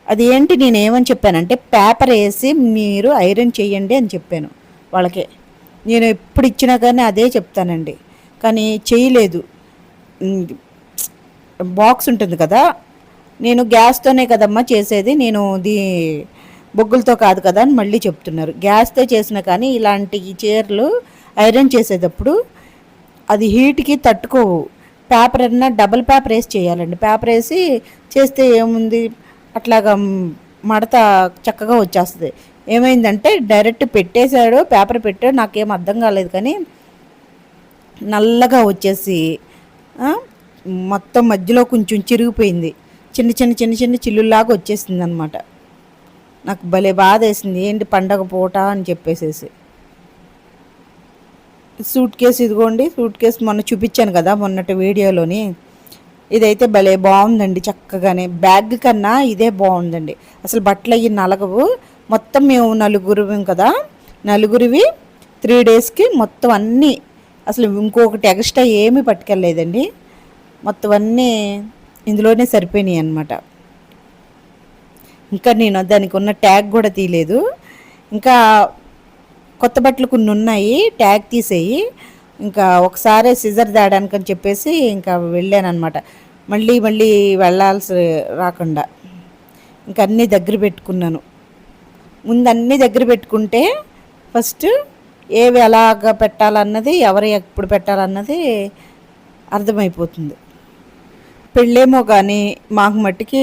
అది ఏంటి, నేనేమని చెప్పానంటే పేపర్ వేసి మీరు ఐరన్ చేయండి అని చెప్పాను వాళ్ళకి. నేను ఎప్పుడు ఇచ్చినా కానీ అదే చెప్తానండి, కానీ చేయలేదు. బాక్స్ ఉంటుంది కదా, నేను గ్యాస్తోనే కదమ్మా చేసేది, నేను బొగ్గులతో కాదు కదా అని మళ్ళీ చెప్తున్నారు. గ్యాస్తో చేసినా కానీ ఇలాంటి చీరలు ఐరన్ చేసేటప్పుడు అది హీట్కి తట్టుకోవు. పేపర్ అన్నా డబుల్ పేపర్ వేసి చేయాలండి. పేపర్ వేసి చేస్తే ఏముంది, అట్లాగా మడత చక్కగా వచ్చేస్తుంది. ఏమైందంటే డైరెక్ట్ పెట్టేశాడు, పేపర్ పెట్టాడు, నాకేం అర్థం కాలేదు, కానీ నల్లగా వచ్చేసి మొత్తం మధ్యలో కొంచెం చిరిగిపోయింది. చిన్న చిన్న చిల్లుల్లాగా వచ్చేసింది అనమాట. నాకు భలే బాధ వేసింది, ఏంటి పండగ పూట అని చెప్పేసేసి. సూట్ కేసు ఇదిగోండి, సూట్ కేసు మొన్న చూపించాను కదా మొన్నటి వీడియోలోని. ఇదైతే భలే బాగుందండి, చక్కగానే బ్యాగ్ కన్నా ఇదే బాగుందండి. అసలు బట్టలు అయ్యి నలగవు. మొత్తం మేము నలుగురు కదా, నలుగురివి 3 డేస్కి మొత్తం అన్నీ, అసలు ఇంకొకటి ఎక్స్ట్రా ఏమీ పట్టుకెళ్ళలేదండి. మొత్తం అన్నీ ఇందులోనే సరిపోయినాయి అన్నమాట. ఇంకా నేను దానికి ఉన్న ట్యాగ్ కూడా తీయలేదు. ఇంకా కొత్త బట్టలు కొన్ని ఉన్నాయి, ట్యాగ్ తీసేయి. ఇంకా ఒకసారి సిజర్ తేడానికి అని చెప్పేసి ఇంకా వెళ్ళాను అనమాట. మళ్ళీ మళ్ళీ వెళ్ళాల్సి రాకుండా ఇంకా అన్నీ దగ్గర పెట్టుకున్నాను. ముందు అన్నీ దగ్గర పెట్టుకుంటే ఫస్ట్ ఏవి ఎలాగ పెట్టాలన్నది, ఎవరు ఎప్పుడు పెట్టాలన్నది అర్థమైపోతుంది. పెళ్ళేమో కానీ మాకు మట్టికి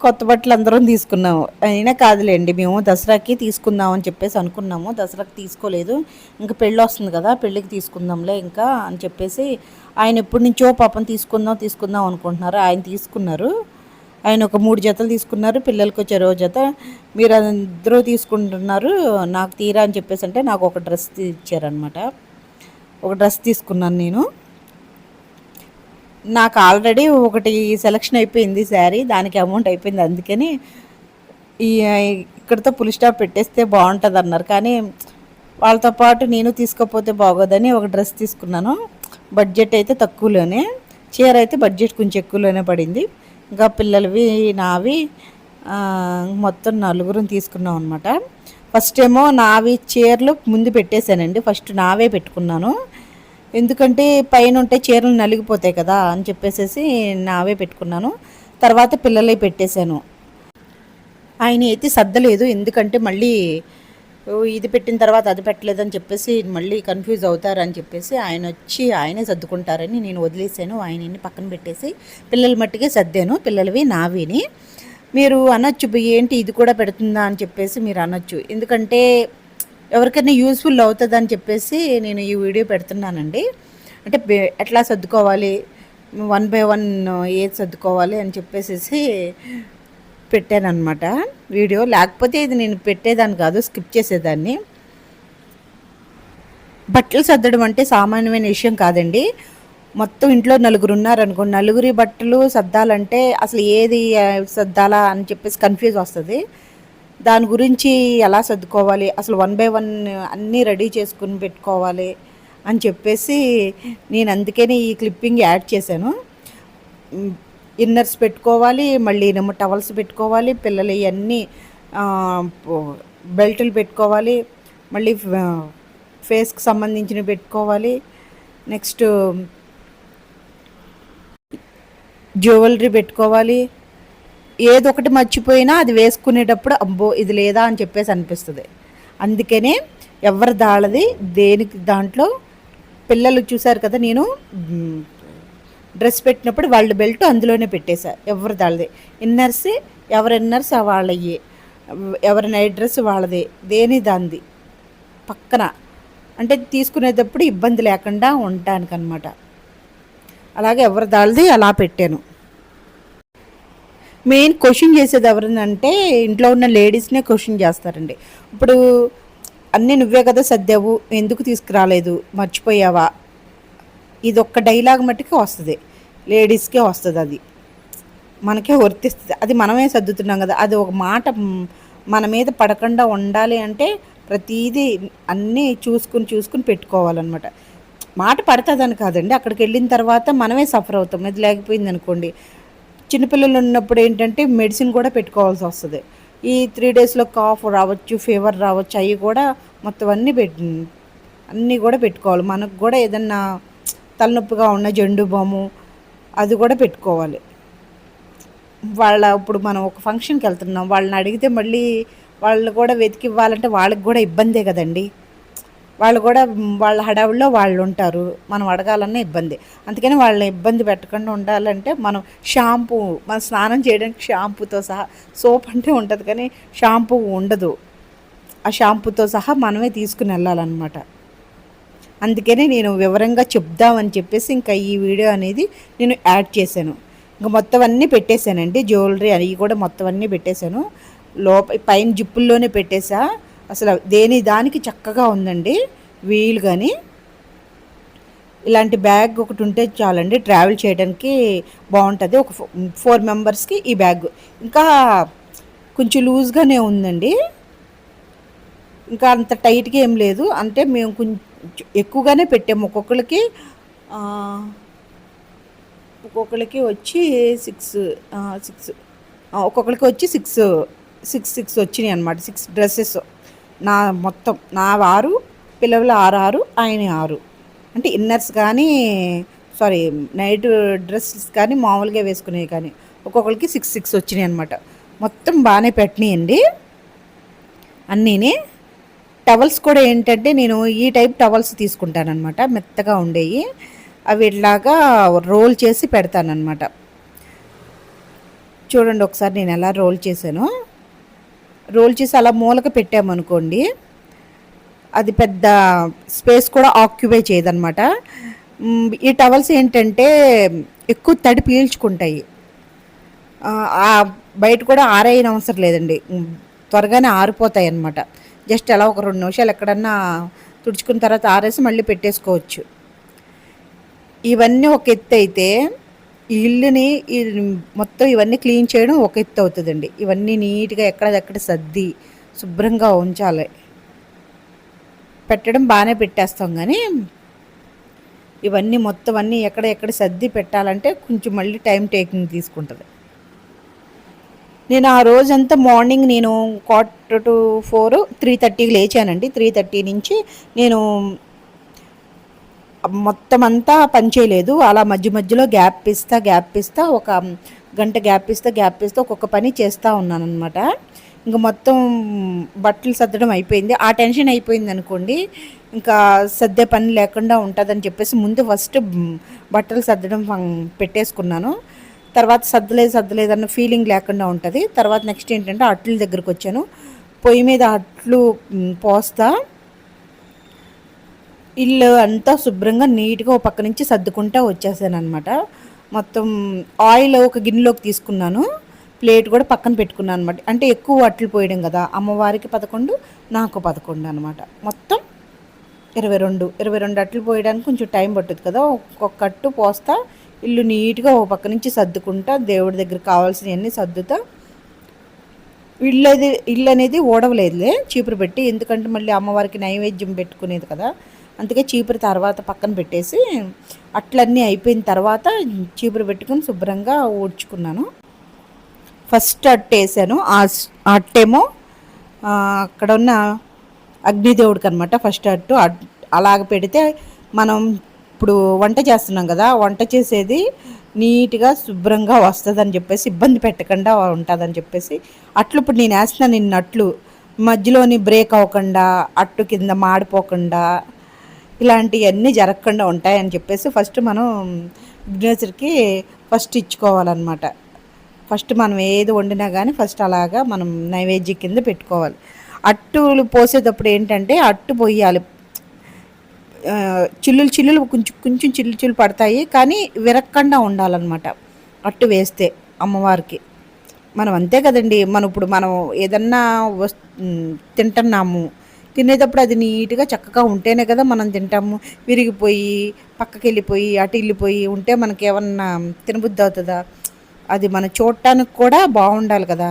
కొత్త బట్టలు అందరం తీసుకున్నాము. అయినా కాదులేండి, మేము దసరాకి తీసుకుందాం అని చెప్పేసి అనుకున్నాము. దసరాకి తీసుకోలేదు, ఇంకా పెళ్ళి వస్తుంది కదా, పెళ్ళికి తీసుకుందాంలే ఇంకా అని చెప్పేసి ఆయన ఎప్పటి నుంచో పాపం తీసుకుందాం అనుకుంటున్నారు. ఆయన తీసుకున్నారు. ఆయన ఒక 3 జతలు తీసుకున్నారు, పిల్లలకి వచ్చే రోజు జత. మీరు అందరూ తీసుకుంటున్నారు, నాకు తీరా అని చెప్పేసి అంటే నాకు ఒక డ్రెస్ ఇచ్చారనమాట. ఒక డ్రెస్ తీసుకున్నాను నేను. నాకు ఆల్రెడీ ఒకటి సెలెక్షన్ అయిపోయింది శారీ, దానికి అమౌంట్ అయిపోయింది. అందుకని ఈ ఇక్కడితో పులి స్టాప్ పెట్టేస్తే బాగుంటుంది అన్నారు. కానీ వాళ్ళతో పాటు నేను తీసుకోకపోతే బాగోదని ఒక డ్రెస్ తీసుకున్నాను. బడ్జెట్ అయితే తక్కువలోనే, చీర అయితే బడ్జెట్ కొంచెం ఎక్కువలోనే పడింది. ఇంకా పిల్లలవి నావి మొత్తం నలుగురం తీసుకున్నాం అనమాట. ఫస్ట్ ఏమో నావి చీరలు ముందు పెట్టేశానండి, ఫస్ట్ నావే పెట్టుకున్నాను. ఎందుకంటే పైన ఉంటే చీరలు నలిగిపోతాయి కదా అని చెప్పేసి నావే పెట్టుకున్నాను. తర్వాత పిల్లలే పెట్టేశాను. ఆయన అయితే సర్దలేదు, ఎందుకంటే మళ్ళీ ఇది పెట్టిన తర్వాత అది పెట్టలేదని చెప్పేసి మళ్ళీ కన్ఫ్యూజ్ అవుతారని చెప్పేసి ఆయన వచ్చి ఆయనే సర్దుకుంటారని నేను వదిలేసాను. ఆయనని పక్కన పెట్టేసి పిల్లల మట్టికే సర్దాను, పిల్లలవి నావిని. మీరు అనొచ్చు ఏంటి ఇది కూడా పెడుతుందా అని చెప్పేసి మీరు అనొచ్చు, ఎందుకంటే ఎవరికైనా యూస్ఫుల్ అవుతుంది అని చెప్పేసి నేను ఈ వీడియో పెడుతున్నానండి. అంటే ఎట్లా సర్దుకోవాలి, 1 by 1 ఏది సర్దుకోవాలి అని చెప్పేసి పెట్టానన్నమాట వీడియో. లేకపోతే ఇది నేను పెట్టేదాన్ని కాదు, స్కిప్ చేసేదాన్ని. బట్టలు సర్దడం అంటే సామాన్యమైన విషయం కాదండి. మొత్తం ఇంట్లో నలుగురు ఉన్నారనుకోండి, నలుగురి బట్టలు సర్దాలంటే అసలు ఏది సర్దాలా అని చెప్పేసి కన్ఫ్యూజ్ వస్తుంది. దాని గురించి ఎలా సర్దుకోవాలి, అసలు 1 by 1 అన్నీ రెడీ చేసుకుని పెట్టుకోవాలి అని చెప్పేసి నేను అందుకని ఈ క్లిప్పింగ్ యాడ్ చేశాను. ఇన్నర్స్ పెట్టుకోవాలి, మళ్ళీ ఏమో టవల్స్ పెట్టుకోవాలి, పిల్లలు ఇవన్నీ బెల్టులు పెట్టుకోవాలి, మళ్ళీ ఫేస్కి సంబంధించినవి పెట్టుకోవాలి, నెక్స్ట్ జ్యువెలరీ పెట్టుకోవాలి. ఏదో ఒకటి మర్చిపోయినా అది వేసుకునేటప్పుడు అబ్బో ఇది లేదా అని చెప్పేసి అనిపిస్తుంది. అందుకనే ఎవరి దాళ్ళది దేనికి దాంట్లో. పిల్లలు చూశారు కదా, నేను డ్రెస్ పెట్టినప్పుడు వాళ్ళ బెల్ట్ అందులోనే పెట్టేశా, ఎవరి దాళ్ళది. ఇన్నర్స్ ఎవరి ఇన్నర్స్ వాళ్ళయ్యి, ఎవరి నైట్ డ్రెస్ వాళ్ళది, దేని దాంది పక్కన, అంటే తీసుకునేటప్పుడు ఇబ్బంది లేకుండా ఉండటానికనమాట. అలాగే ఎవరి దాళ్ళది అలా పెట్టాను. మెయిన్ క్వశ్చన్ చేసేది ఎవరినంటే ఇంట్లో ఉన్న లేడీస్నే క్వశ్చన్ చేస్తారండి. ఇప్పుడు అన్నీ నువ్వే కదా సర్దావు, ఎందుకు తీసుకురాలేదు, మర్చిపోయావా, ఇది ఒక్క డైలాగ్ మట్టుకే వస్తుంది, లేడీస్కే వస్తుంది. అది మనకే వర్తిస్తుంది. అది మనమే సర్దుతున్నాం కదా, అది ఒక మాట మన మీద పడకుండా ఉండాలి అంటే ప్రతిదీ అన్నీ చూసుకుని పెట్టుకోవాలన్నమాట. మాట పడుతుందని కాదండి, అక్కడికి వెళ్ళిన తర్వాత మనమే సఫర్ అవుతాం. ఇది లేకపోయింది అనుకోండి, చిన్నపిల్లలు ఉన్నప్పుడు ఏంటంటే మెడిసిన్ కూడా పెట్టుకోవాల్సి వస్తుంది. ఈ 3 డేస్లో కాఫ్ రావచ్చు, ఫీవర్ రావచ్చు, అవి కూడా మొత్తం అన్నీ కూడా పెట్టుకోవాలి. మనకు కూడా ఏదన్నా తలనొప్పిగా ఉన్న జండు బాము అది కూడా పెట్టుకోవాలి. ఇప్పుడు మనం ఒక ఫంక్షన్కి వెళ్తున్నాం, వాళ్ళని అడిగితే మళ్ళీ వాళ్ళు కూడా వెతికి ఇవ్వాలంటే వాళ్ళకి కూడా ఇబ్బందే కదండి. వాళ్ళు కూడా వాళ్ళ హడావుల్లో వాళ్ళు ఉంటారు, మనం అడగాలన్నా ఇబ్బంది. అందుకని వాళ్ళని ఇబ్బంది పెట్టకుండా ఉండాలంటే మనం స్నానం చేయడానికి షాంపూతో సహా, సోప్ అంటే ఉంటుంది కానీ షాంపూ ఉండదు, ఆ షాంపూతో సహా మనమే తీసుకుని వెళ్ళాలన్నమాట. అందుకని నేను వివరంగా చెప్దామని చెప్పేసి ఇంకా ఈ వీడియో అనేది నేను యాడ్ చేశాను. ఇంక మొత్తం అన్నీ పెట్టేశానండి. జ్యువెలరీ అవి కూడా మొత్తం అన్నీ పెట్టేశాను. పైన జిప్పుల్లోనే పెట్టేశా. అసలు దేని దానికి చక్కగా ఉందండి వీలు. కానీ ఇలాంటి బ్యాగ్ ఒకటి ఉంటే చాలండి, ట్రావెల్ చేయడానికి బాగుంటుంది. ఒక 4 మెంబర్స్కి ఈ బ్యాగ్. ఇంకా కొంచెం లూజ్గానే ఉందండి, ఇంకా అంత టైట్గా ఏం లేదు. అంటే మేము కొంచెం ఎక్కువగానే పెట్టాము. ఒక్కొక్కరికి వచ్చి సిక్స్ ఒక్కొక్కరికి వచ్చి సిక్స్ వచ్చినాయి అనమాట. 6 డ్రెస్సెస్ మొత్తం నా 6, పిల్లలు 6 ఆయన 6. అంటే ఇన్నర్స్ కానీ నైట్ డ్రెస్సెస్ కానీ మామూలుగా వేసుకునేవి కానీ ఒక్కొక్కరికి 6 వచ్చినాయి అనమాట. మొత్తం బాగానే పెట్టినాయండి అన్నీని. టవల్స్ కూడా ఏంటంటే నేను ఈ టైప్ టవల్స్ తీసుకుంటానమాట, మెత్తగా ఉండేవి. అవి ఇట్లాగా రోల్ చేసి పెడతానమాట. చూడండి ఒకసారి నేను ఎలా రోల్ చేశాను. రోల్ చేసి అలా మూలక పెట్టామనుకోండి, అది పెద్ద స్పేస్ కూడా ఆక్యుపై చేయదనమాట. ఈ టవల్స్ ఏంటంటే ఎక్కువ తడి పీల్చుకుంటాయి. బయట కూడా ఆరేయని అవసరం లేదండి, త్వరగానే ఆరిపోతాయి అన్నమాట. జస్ట్ అలా ఒక 2 నిమిషాలు ఎక్కడన్నా తుడుచుకున్న తర్వాత ఆరేసి మళ్ళీ పెట్టేసుకోవచ్చు. ఇవన్నీ ఒక ఎత్తు అయితే, ఈ ఇల్లుని మొత్తం ఇవన్నీ క్లీన్ చేయడం ఒక ఎత్తు అవుతుందండి. ఇవన్నీ నీట్గా ఎక్కడెక్కడ సర్ది శుభ్రంగా ఉంచాలి. పెట్టడం బాగానే పెట్టేస్తాం, కానీ ఇవన్నీ మొత్తం అన్నీ ఎక్కడ సర్ది పెట్టాలంటే కొంచెం మళ్ళీ టైం టేకింగ్ తీసుకుంటుంది. నేను ఆ రోజంతా మార్నింగ్ నేను 3:45, 3:30కి లేచానండి. 3:30 నుంచి నేను మొత్తం అంతా పని చేయలేదు. అలా మధ్యలో గ్యాప్ ఇస్తా ఒక గంట గ్యాప్ ఇస్తా ఒక్కొక్క పని చేస్తూ ఉన్నాను అనమాట. ఇంకా మొత్తం బట్టలు సర్దడం అయిపోయింది. ఆ టెన్షన్ అయిపోయింది అనుకోండి, ఇంకా సర్దే పని లేకుండా ఉంటుందని చెప్పేసి ముందు ఫస్ట్ బట్టలు సర్దడం పెట్టేసుకున్నాను. తర్వాత సర్దలేదు అన్న ఫీలింగ్ లేకుండా ఉంటుంది. తర్వాత నెక్స్ట్ ఏంటంటే అట్ల దగ్గరకు వచ్చాను. పొయ్యి మీద అట్లు పోస్తా ఇల్లు అంతా శుభ్రంగా నీట్గా ఒక పక్క నుంచి సర్దుకుంటా వచ్చేసాను అనమాట. మొత్తం ఆయిల్ ఒక గిన్నెలోకి తీసుకున్నాను, ప్లేట్ కూడా పక్కన పెట్టుకున్నాను అనమాట. అంటే ఎక్కువ అట్లు పోయడం కదా, అమ్మవారికి 11, నాకు 11 అనమాట. మొత్తం 22 అట్లు పోయడానికి కొంచెం టైం పట్టుద్ది కదా. ఒక్కొక్క అట్టు పోస్తా, ఇల్లు నీట్గా ఒక పక్క నుంచి సర్దుకుంటా, దేవుడి దగ్గర కావాల్సినవన్నీ సర్దుతా. ఇల్లు అనేది ఓడవలేదులే చీపురు పెట్టి, ఎందుకంటే మళ్ళీ అమ్మవారికి నైవేద్యం పెట్టుకునేది కదా. అందుకే చీపురు తర్వాత పక్కన పెట్టేసి అట్లన్నీ అయిపోయిన తర్వాత చీపురు పెట్టుకుని శుభ్రంగా ఊడ్చుకున్నాను. ఫస్ట్ అట్టు వేసాను. ఆ అట్టేమో అక్కడ ఉన్న అగ్నిదేవుడికి అనమాట. ఫస్ట్ అట్టు అలాగ పెడితే మనం ఇప్పుడు వంట చేస్తున్నాం కదా, వంట చేసేది నీట్గా శుభ్రంగా వస్తుందని చెప్పేసి, ఇబ్బంది పెట్టకుండా ఉంటుందని చెప్పేసి అట్లు ఇప్పుడు నేను వేస్తున్నాను. నిన్న అట్లు మధ్యలోని బ్రేక్ అవ్వకుండా, అట్టు కింద మాడిపోకుండా, ఇలాంటివన్నీ జరగకుండా ఉంటాయని చెప్పేసి ఫస్ట్ మనం విఘ్నేశ్వరికి ఫస్ట్ ఇచ్చుకోవాలన్నమాట. ఫస్ట్ మనం ఏది వండినా కానీ ఫస్ట్ అలాగా మనం నైవేద్యం కింద పెట్టుకోవాలి. అట్టులు పోసేటప్పుడు ఏంటంటే అట్టు పోయాలి, చిల్లులు కొంచెం చిల్లులు పడతాయి, కానీ విరక్కుండా ఉండాలన్నమాట అట్టు వేస్తే అమ్మవారికి. మనం అంతే కదండి, మనం ఏదన్నా తింటున్నాము, తినేటప్పుడు అది నీట్గా చక్కగా ఉంటేనే కదా మనం తింటాము. విరిగిపోయి పక్కకి వెళ్ళిపోయి అటు వెళ్ళిపోయి ఉంటే మనకి ఏమన్నా తినబుద్ధి అవుతుందా? అది మన చూడటానికి కూడా బాగుండాలి కదా.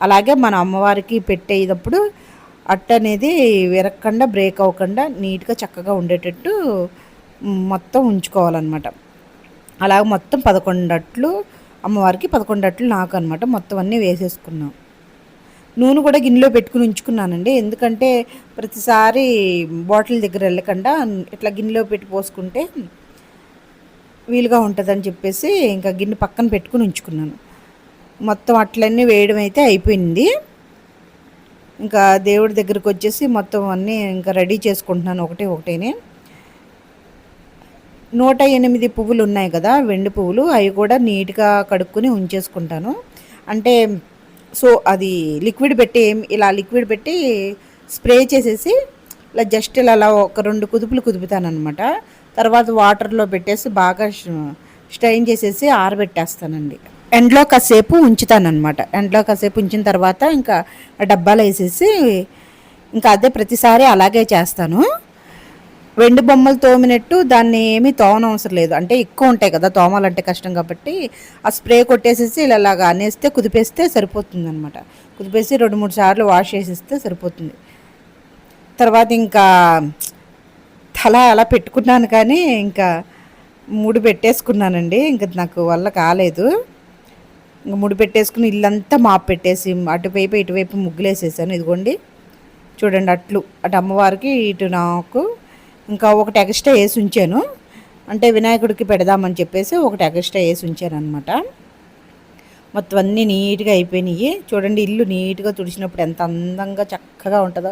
అలాగే మన అమ్మవారికి పెట్టేటప్పుడు అట్ట అనేది విరక్కుండా బ్రేక్ అవ్వకుండా నీట్గా చక్కగా ఉండేటట్టు మొత్తం ఉంచుకోవాలన్నమాట. అలాగ మొత్తం 11 అట్లు అమ్మవారికి, 11 అట్లు నాకు అనమాట. మొత్తం అన్నీ వేసేసుకున్నాం. నూనె కూడా గిన్నెలో పెట్టుకుని ఉంచుకున్నానండి, ఎందుకంటే ప్రతిసారి బాటిల్ దగ్గర వెళ్ళకుండా ఇట్లా గిన్నెలో పెట్టి పోసుకుంటే వీలుగా ఉంటుందని చెప్పేసి ఇంకా గిన్నె పక్కన పెట్టుకుని ఉంచుకున్నాను. మొత్తం అట్లన్నీ వేయడం అయితే అయిపోయింది. ఇంకా దేవుడి దగ్గరికి వచ్చేసి మొత్తం అన్నీ ఇంకా రెడీ చేసుకుంటున్నాను ఒకటేనే. 108 పువ్వులు ఉన్నాయి కదా, వెండి పువ్వులు, అవి కూడా నీట్గా కడుక్కొని ఉంచేసుకుంటాను. అంటే అది లిక్విడ్ పెట్టి స్ప్రే చేసేసి ఇలా జస్ట్ ఇలా ఒక 2 కుదుపులు కుదుపుతాను అనమాట. తర్వాత వాటర్లో పెట్టేసి బాగా స్ట్రెయిన్ చేసేసి ఆరబెట్టేస్తానండి. ఎండలో కాసేపు ఉంచుతానన్నమాట. ఎండలో కాసేపు ఉంచిన తర్వాత ఇంకా ఆ డబ్బాలో వేసేసి ఇంకా అదే ప్రతిసారి అలాగే చేస్తాను. వెండి బొమ్మలు తోమినట్టు దాన్ని ఏమీ తోమనవసరం లేదు. అంటే ఎక్కువ ఉంటాయి కదా, తోమాలంటే కష్టం కాబట్టి ఆ స్ప్రే కొట్టేసేసి ఇలాగా అనేస్తే కుదిపేస్తే సరిపోతుందనమాట. కుదిపేసి 2-3 సార్లు వాష్ చేసేస్తే సరిపోతుంది. తర్వాత ఇంకా తల అలా పెట్టుకున్నాను కానీ ఇంకా 3 పెట్టేసుకున్నానండి. ఇంకా నాకు వల్ల కాలేదు. ఇంకా 3 పెట్టేసుకుని ఇల్లంతా మాపు పెట్టేసి అటువైపు ఇటువైపు ముగ్గులేసేసాను. ఇదిగోండి చూడండి, అటు అమ్మవారికి ఇటు నాకు ఇంకా ఒకటి ఎక్స్ట్రా వేసి ఉంచాను. అంటే వినాయకుడికి పెడదామని చెప్పేసి ఒకటి ఎక్స్ట్రా వేసి ఉంచాను అనమాట. మొత్తం అన్నీ నీట్గా అయిపోయినాయి. చూడండి ఇల్లు నీట్గా తుడిచినప్పుడు ఎంత అందంగా చక్కగా ఉంటుందో.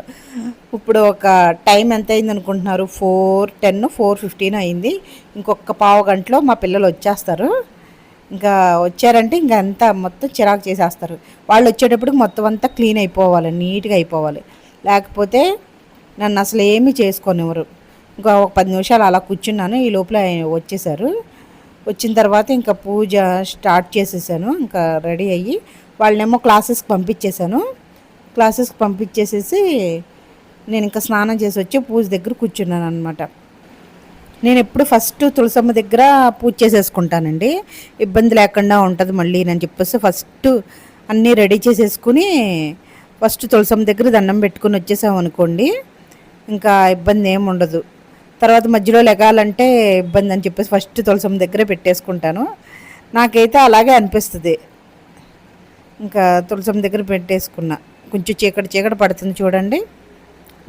ఇప్పుడు ఒక టైం ఎంత అయింది అనుకుంటున్నారు? 4:10, 4:15 అయింది. ఇంకొక పావు గంటలో మా పిల్లలు వచ్చేస్తారు. ఇంకా వచ్చారంటే ఇంకా అంతా మొత్తం చిరాకు చేసేస్తారు. వాళ్ళు వచ్చేటప్పుడు మొత్తం అంతా క్లీన్ అయిపోవాలి, నీట్గా అయిపోవాలి. లేకపోతే నన్ను అసలు ఏమీ చేసుకోనివ్వరు. ఇంకా ఒక 10 నిమిషాలు అలా కూర్చున్నాను. ఈ లోపల వచ్చేసారు. వచ్చిన తర్వాత ఇంకా పూజ స్టార్ట్ చేసేసాను. ఇంకా రెడీ అయ్యి వాళ్ళనేమో క్లాసెస్కి పంపించేశాను. క్లాసెస్కి పంపించేసేసి నేను ఇంకా స్నానం చేసి వచ్చి పూజ దగ్గర కూర్చున్నాను అనమాట. నేను ఎప్పుడు ఫస్ట్ తులసమ్మ దగ్గర పూజ చేసేసుకుంటానండి, ఇబ్బంది లేకుండా ఉంటుంది మళ్ళీ అని చెప్పేసి ఫస్ట్ అన్నీ రెడీ చేసేసుకుని ఫస్ట్ తులసమ్మ దగ్గర దండం పెట్టుకుని వచ్చేసాం అనుకోండి, ఇంకా ఇబ్బంది ఏమి ఉండదు. తర్వాత మధ్యలో లెగాలంటే ఇబ్బంది అని చెప్పేసి ఫస్ట్ తులసమ్మ దగ్గరే పెట్టేసుకుంటాను. నాకైతే అలాగే అనిపిస్తుంది. ఇంకా తులసమ్మ దగ్గర పెట్టేసుకున్నా. కొంచెం చీకటి పడుతుంది చూడండి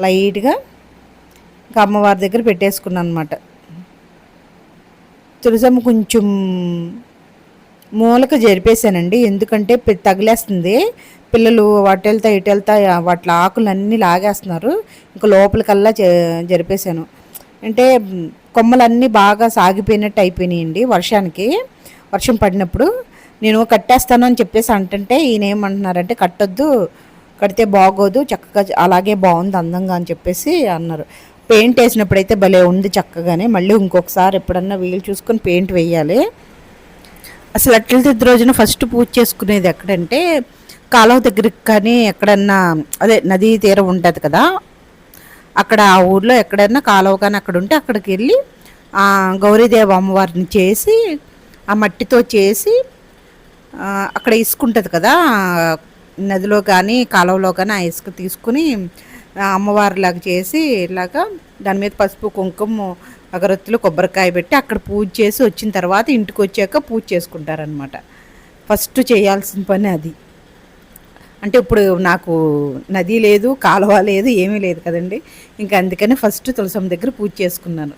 లైట్గా. ఇంకా అమ్మవారి దగ్గర పెట్టేసుకున్నాను అనమాట. తులసమ్మ కొంచెం మూలక జరిపేశానండి, ఎందుకంటే తగిలేస్తుంది. పిల్లలు ఇటు వెళ్తా వాటి ఆకులు అన్నీ లాగేస్తున్నారు. ఇంకా లోపలికల్లా జరిపేశాను. అంటే కొమ్మలన్నీ బాగా సాగిపోయినట్టు అయిపోయినాయండి వర్షం పడినప్పుడు. నేను కట్టేస్తాను అని చెప్పేసి అంటే ఈయన ఏమంటున్నారంటే కట్టొద్దు, కడితే బాగోదు, చక్కగా అలాగే బాగుంది అందంగా అని చెప్పేసి అన్నారు. పెయింట్ వేసినప్పుడైతే భలే ఉంది చక్కగానే. మళ్ళీ ఇంకొకసారి ఎప్పుడన్నా వీలు చూసుకొని పెయింట్ వేయాలి. అసలు అట్ల తిద్ది రోజున ఫస్ట్ పూజ చేసుకునేది ఎక్కడంటే కాలువ దగ్గరికి, కానీ ఎక్కడన్నా అదే నదీ తీరం ఉంటుంది కదా, అక్కడ ఆ ఊర్లో ఎక్కడన్నా కాలువ కానీ అక్కడ ఉంటే అక్కడికి వెళ్ళి గౌరీదేవి అమ్మవారిని చేసి ఆ మట్టితో చేసి అక్కడ ఇసుక ఉంటుంది కదా నదిలో కానీ కాలువలో కానీ ఆ ఇసుక తీసుకుని అమ్మవారిలాగా చేసి ఇలాగా దాని మీద పసుపు కుంకుమ అగరొత్తులు కొబ్బరికాయ పెట్టి అక్కడ పూజ చేసి వచ్చిన తర్వాత ఇంటికి వచ్చాక పూజ చేసుకుంటారనమాట. ఫస్ట్ చేయాల్సిన పని అది. అంటే ఇప్పుడు నాకు నది లేదు, కాలువ లేదు, ఏమీ లేదు కదండి. ఇంకా అందుకని ఫస్ట్ తులసమ్మ దగ్గర పూజ చేసుకున్నాను.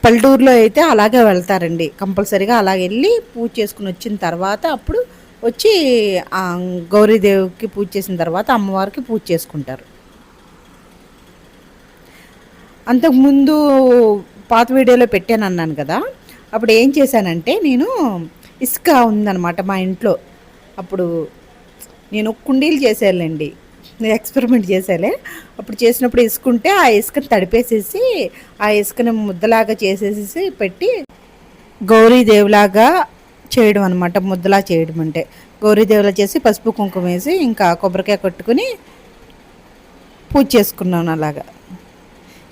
పల్లెటూరులో అయితే అలాగే వెళ్తారండి, కంపల్సరీగా అలా వెళ్ళి పూజ చేసుకుని వచ్చిన తర్వాత అప్పుడు వచ్చి గౌరీదేవికి పూజ చేసిన తర్వాత అమ్మవారికి పూజ చేసుకుంటారు. అంతకుముందు పాత వీడియోలో పెట్టాను అన్నాను కదా, అప్పుడు ఏం చేశానంటే నేను ఇసుక ఉందన్నమాట మా ఇంట్లో. అప్పుడు నేను కుండీలు చేసేయాలండి, ఎక్స్పెరిమెంట్ చేసేలే. అప్పుడు చేసినప్పుడు ఇసుకుంటే ఆ ఇసుకని తడిపేసేసి ఆ ఇసుకని ముద్దలాగా చేసేసి పెట్టి గౌరీదేవిలాగా చేయడం అనమాట. ముద్దలా చేయడం అంటే గౌరీదేవిలా చేసి పసుపు కుంకుమ వేసి ఇంకా కొబ్బరికాయ కొట్టుకుని పూజ చేసుకున్నాను అలాగా.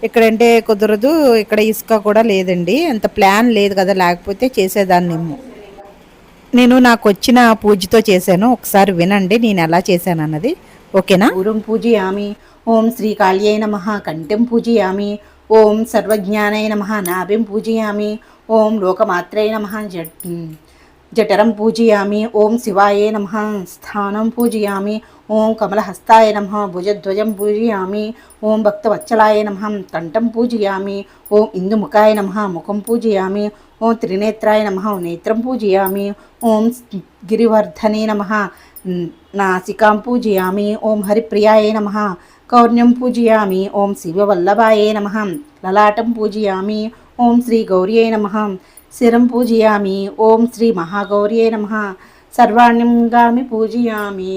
ఇక్కడంటే కుదరదు, ఇక్కడ ఇసుక కూడా లేదండి, అంత ప్లాన్ లేదు కదా, లేకపోతే చేసేదాన్నేమో. నేను నాకు వచ్చిన పూజతో చేశాను, ఒకసారి వినండి నేను ఎలా చేశాను అన్నది, ఓకేనా? పూర్వం పూజయామి ఓం శ్రీ కాళ్యై నమః, కంఠం పూజయామి ఓం సర్వజ్ఞానై నమః, నాభిం పూజయామి ఓం లోకమాత్రై నమః, జఠరం పూజయామి ఓం శివాయే నమః, స్థానం పూజయామి ఓం కమలహస్తాయ నమః, భుజధ్వజం పూజయామి ఓం భక్తవత్సలాయ నమః, కంఠం పూజయామి ఓం ఇందుముఖాయ నమః, ముఖం పూజయామి ఓం త్రినేత్రాయ నమః, నేత్రం పూజయామి ఓం గిరివర్ధనే నమః, నాసికాం పూజయామి ఓం హరిప్రియాయ నమః, కౌర్ణ్యం పూజయామి ఓం శివవల్లభాయ నమః, లలాటం పూజయామి ఓం శ్రీ గౌర్యై నమః, శిరం పూజయామి ఓం శ్రీ మహాగౌర్యై నమః, సర్వాణ్యంగామి పూజయామి.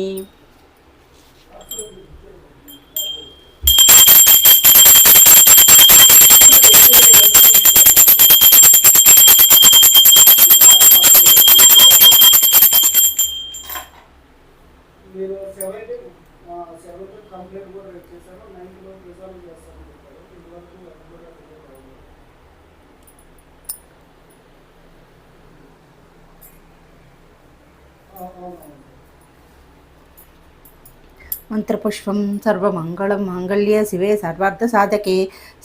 మంత్రపుష్పం సర్వమంగళం మాంగళ్యే శివే సర్వార్థసాధకే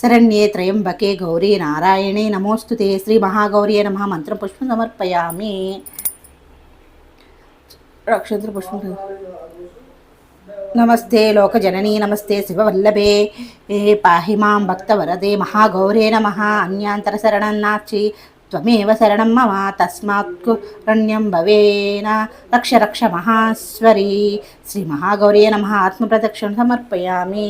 శరణ్యే త్రయంబకే గౌరీ నారాయణే నమోస్తుతే శ్రీ మహాగౌరియే నమః. మంత్రపుష్పం సమర్పయామి. నక్షత్ర పుష్పం. నమస్తే లోకజననీ నమస్తే శివవల్లభే పాహి మాం భక్తవరదే మహాగౌరే నమః. అన్యాంతర శరణం నాచి త్వమేవ శరణం మమ తస్మాత్ రణ్యం భవేన రక్ష రక్ష మహాస్వరి. శ్రీ మహాగౌరీ నమః. ఆత్మప్రదక్షిణ సమర్పయామి.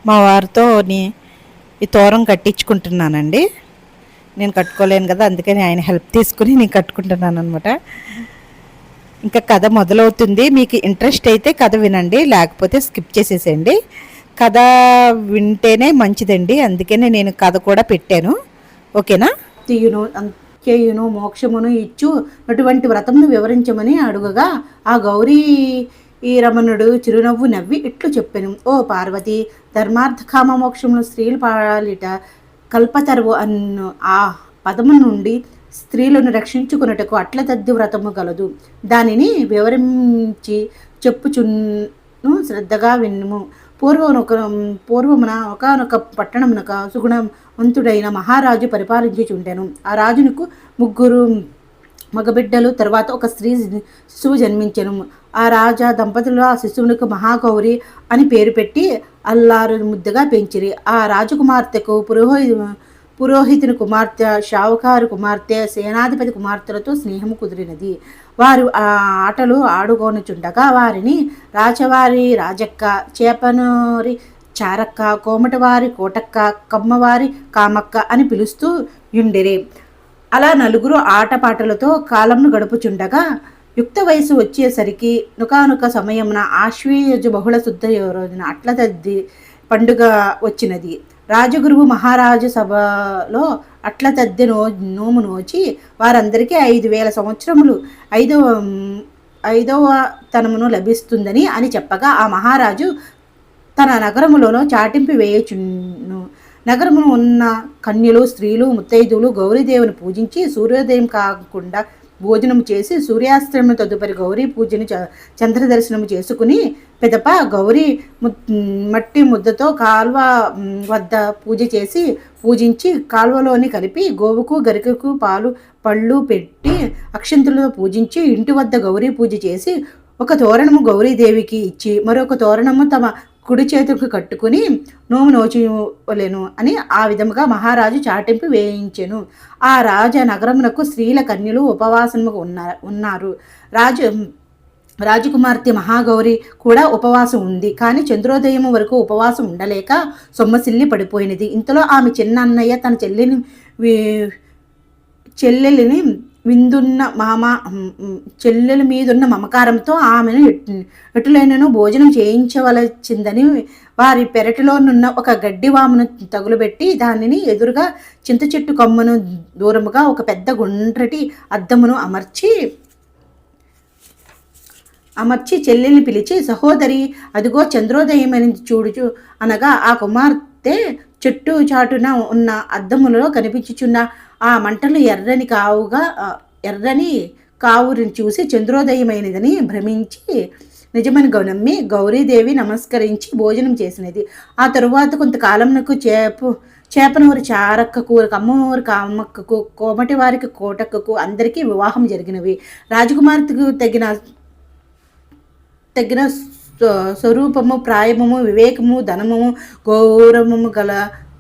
మా వారితో ఈ తోరం కట్టించుకుంటున్నానండి. నేను కట్టుకోలేను కదా, అందుకని ఆయన హెల్ప్ తీసుకుని నేను కట్టుకుంటున్నాను అనమాట. ఇంకా కథ మొదలవుతుంది. మీకు ఇంట్రెస్ట్ అయితే కథ వినండి, లేకపోతే స్కిప్ చేసేసేయండి. కథ వింటేనే మంచిదండి, అందుకనే నేను కథ కూడా పెట్టాను. ఓకేనా? అంత్యయును మోక్షమును ఇచ్చు అటువంటి వ్రతమును వివరించమని అడుగగా ఆ గౌరీ రమణుడు చిరునవ్వు నవ్వి ఇట్లు చెప్పెను. ఓ పార్వతి, ధర్మార్థ కామ మోక్షమును స్త్రీలు పాలిట కల్పతరువు అన్ను ఆ పదము నుండి స్త్రీలను రక్షించుకున్నటకు అట్ల తద్ది వ్రతము గలదు. దానిని వివరించి చెప్పుచున్ను, శ్రద్ధగా వినుము. పూర్వమున ఒకనొక పట్టణమునక సుగుణవంతుడైన మహారాజు పరిపాలించుచుండెను. ఆ రాజునకు 3 మగబిడ్డలు, తర్వాత ఒక స్త్రీ శిశువు జన్మించెను. ఆ రాజా దంపతులు ఆ శిశువునికి మహాగౌరి అని పేరు పెట్టి అల్లారు ముద్దుగా పెంచిరి. ఆ రాజకుమార్తెకు పురోహితుని కుమార్తె, షావుకారు కుమార్తె, సేనాధిపతి కుమార్తెలతో స్నేహము కుదిరినది. వారు ఆ ఆటలు ఆడుకొనుచుండగా వారిని రాచవారి రాజక్క, చేపనూరి చారక్క, కోమటివారి కోటక్క, కమ్మవారి కామక్క అని పిలుస్తూ యుండిరి. అలా నలుగురు ఆటపాటలతో కాలంను గడుపుచుండగా యుక్త వయసు వచ్చేసరికి నొకానొక సమయమున ఆశ్వయుజ బహుళ శుద్ధ రోజున అట్ల తద్ది పండుగ వచ్చినది. రాజగురువు మహారాజు సభలో అట్ల తద్ది నోము నోచి వారందరికీ 5,000 సంవత్సరములు ఐదవ తనమును లభిస్తుందని అని చెప్పగా ఆ మహారాజు తన నగరములోనో చాటింపు వేయుచును. నగరమును ఉన్న కన్యలు, స్త్రీలు, ముత్తైదువులు గౌరీదేవిని పూజించి సూర్యోదయం కాకుండా భోజనము చేసి సూర్యాస్తమయం తదుపరి గౌరీ పూజను చంద్రదర్శనము చేసుకుని పెదప గౌరీ మట్టి ముద్దతో కాల్వ వద్ద పూజించి కాల్వలోని కలిపి గోవుకు గరికకు పాలు పళ్ళు పెట్టి అక్షంతులతో పూజించి ఇంటి వద్ద గౌరీ పూజ చేసి ఒక తోరణము గౌరీదేవికి ఇచ్చి మరొక తోరణము తమ కుడి చేతులకు కట్టుకుని నోము నోచివలెను అని ఆ విధముగా మహారాజు చాటింపు వేయించెను. ఆ రాజ నగరమునకు స్త్రీల కన్యలు ఉపవాసముకు ఉన్నారు. రాజకుమార్తె మహాగౌరి కూడా ఉపవాసం ఉంది. కానీ చంద్రోదయం వరకు ఉపవాసం ఉండలేక సొమ్మసిల్లి పడిపోయినది. ఇంతలో ఆమె చిన్న అన్నయ్య తన చెల్లెలిని చెల్లెల మీదున్న మమకారంతో ఆమెను ఎటులైనను భోజనం చేయించవలసిందని వారి పెరటిలోనున్న ఒక గడ్డివామును తగులుబెట్టి దానిని ఎదురుగా చింత చెట్టు కొమ్మను దూరముగా ఒక పెద్ద గుండ్రటి అద్దమును అమర్చి చెల్లెల్ని పిలిచి, సహోదరి, అదిగో చంద్రోదయమని చూడుచు అనగా ఆ కుమార్తె చెట్టు చాటున ఉన్న అద్దములలో కనిపించుచున్న ఆ మంటలు ఎర్రని కావురిని చూసి చంద్రోదయమైనదని భ్రమించి నిజమని నమ్మి గౌరీదేవి నమస్కరించి భోజనం చేసినది. ఆ తరువాత కొంతకాలంకు చేపనూరి చారక్కకు, కమ్మూరి కామక్కకు, కోమటి వారికి కోటక్కకు అందరికీ వివాహం జరిగినవి. రాజకుమార్తెకు తగిన స్వరూపము, ప్రాయము, వివేకము, ధనము, గౌరవము గల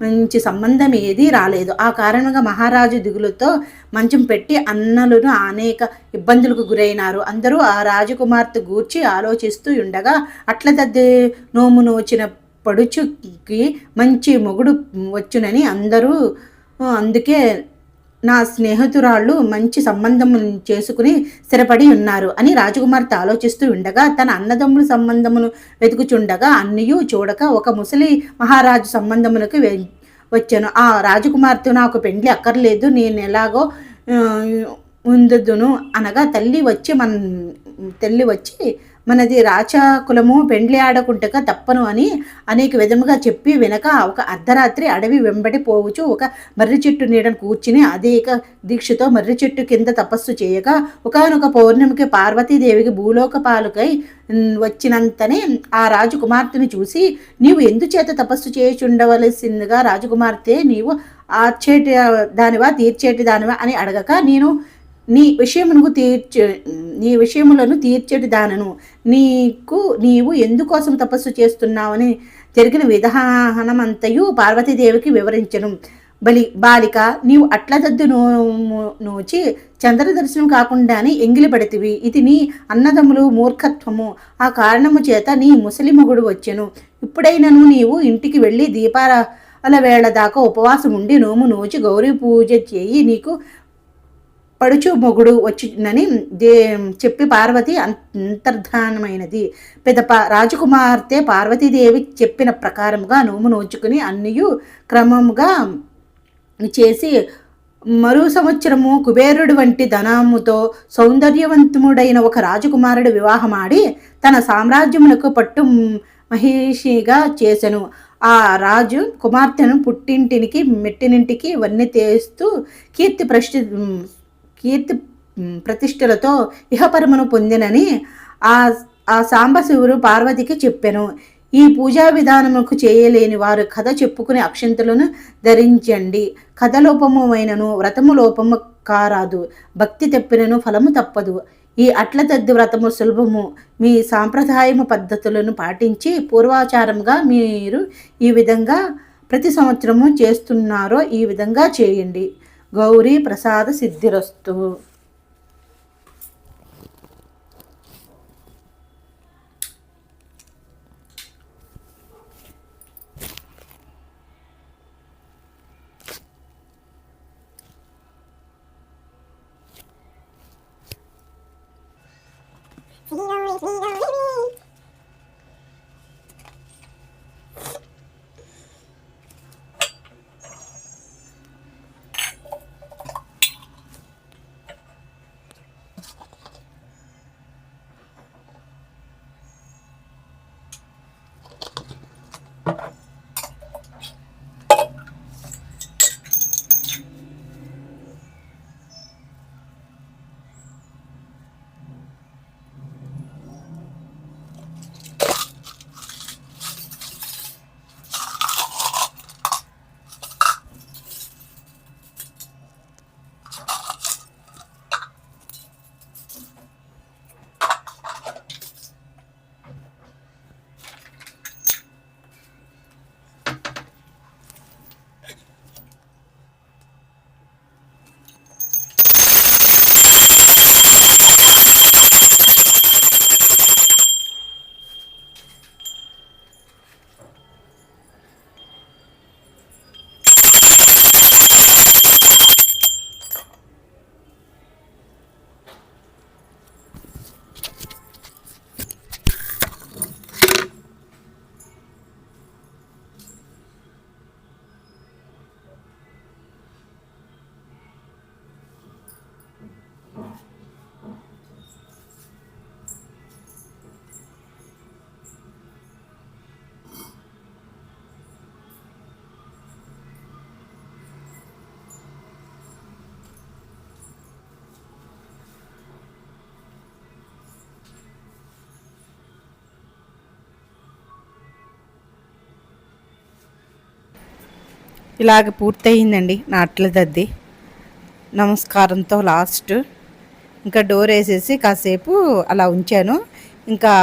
మంచి సంబంధం ఏదీ రాలేదు. ఆ కారణంగా మహారాజు దిగులుతో మంచం పెట్టి అన్నలను అనేక ఇబ్బందులకు గురైనారు. అందరూ ఆ రాజకుమార్తె గూర్చి ఆలోచిస్తూ ఉండగా అట్ల తద్ది నోము నోచిన పడుచుకి మంచి మొగుడు వచ్చునని అందరూ అందుకే నా స్నేహితురాళ్ళు మంచి సంబంధం చేసుకుని స్థిరపడి ఉన్నారు అని రాజకుమార్తె ఆలోచిస్తూ ఉండగా తన అన్నదమ్ముల సంబంధమును వెతుకుచుండగా అన్నయూ చూడక ఒక ముసలి మహారాజు సంబంధములకు వచ్చాను. ఆ రాజకుమార్తె నాకు పెండ్లి అక్కర్లేదు, నేను ఎలాగో ఉందుదును అనగా తల్లి వచ్చి మనది రాచకులము పెండ్లి ఆడకుంటగా తప్పను అని అనేక విధముగా చెప్పి వెనక ఒక అర్ధరాత్రి అడవి వెంబడి పోవచ్చు ఒక మర్రి చెట్టు నీడను కూర్చుని అదేక దీక్షతో మర్రి చెట్టు కింద తపస్సు చేయగా ఒకనొక పౌర్ణమికి పార్వతీదేవికి భూలోక పాలుకై వచ్చినంతనే ఆ రాజకుమార్తెను చూసి, నీవు ఎందుచేత తపస్సు చేయుచుండవలసిందిగా రాజకుమార్తె, నీవు ఆర్చేటి దానివా తీర్చేటి దానివా అని అడగక, నేను నీ విషయములను తీర్చేటి దానను, నీవు ఎందుకోసం తపస్సు చేస్తున్నావని జరిగిన విధానమంతయు పార్వతీదేవికి వివరించను. బాలిక, నీవు అట్లదద్దు నూచి చంద్ర దర్శనం కాకుండానే ఎంగిలి పడితివి. ఇది నీ అన్నదమ్ములు మూర్ఖత్వము. ఆ కారణము చేత నీ ముసలి మొగుడు వచ్చెను. ఇప్పుడైనను నీవు ఇంటికి వెళ్ళి దీపాల వేళ దాకా ఉపవాసం ఉండి నోము నోచి గౌరీ పూజ చేయి. నీకు పడుచు మొగుడు వచ్చినని చెప్పి పార్వతి అంతర్ధానమైనది. రాజకుమార్తె పార్వతీదేవి చెప్పిన ప్రకారముగా నోము నోచుకుని అన్నియు క్రమముగా చేసి మరో సంవత్సరము కుబేరుడు వంటి ధనముతో సౌందర్యవంతముడైన ఒక రాజకుమారుడు వివాహమాడి తన సామ్రాజ్యములకు పట్టు మహిషిగా చేసెను. ఆ రాజు కుమార్తెను పుట్టింటికి మెట్టినింటికి వన్నె తెస్తూ కీర్తి ప్రతిష్టలతో ఇహపరమును పొందినని ఆ సాంబశివుడు పార్వతికి చెప్పెను. ఈ పూజా విధానముకు చేయలేని వారు కథ చెప్పుకుని అక్షంతలను ధరించండి. కథ లోపమైనను వ్రతము లోపము కారాదు. భక్తి తెప్పినను ఫలము తప్పదు. ఈ అట్లతద్ది వ్రతము సులభము. మీ సాంప్రదాయము పద్ధతులను పాటించి పూర్వాచారంగా మీరు ఈ విధంగా ప్రతి సంవత్సరము చేస్తున్నారో ఈ విధంగా చేయండి. గౌరీ ప్రసాద సిద్ధిరస్తు. ఇలాగ పూర్తయిందండి నా అట్ల దద్ది. నమస్కారంతో లాస్ట్ ఇంకా డోర్ వేసేసి కాసేపు అలా ఉంచాను. ఇంకా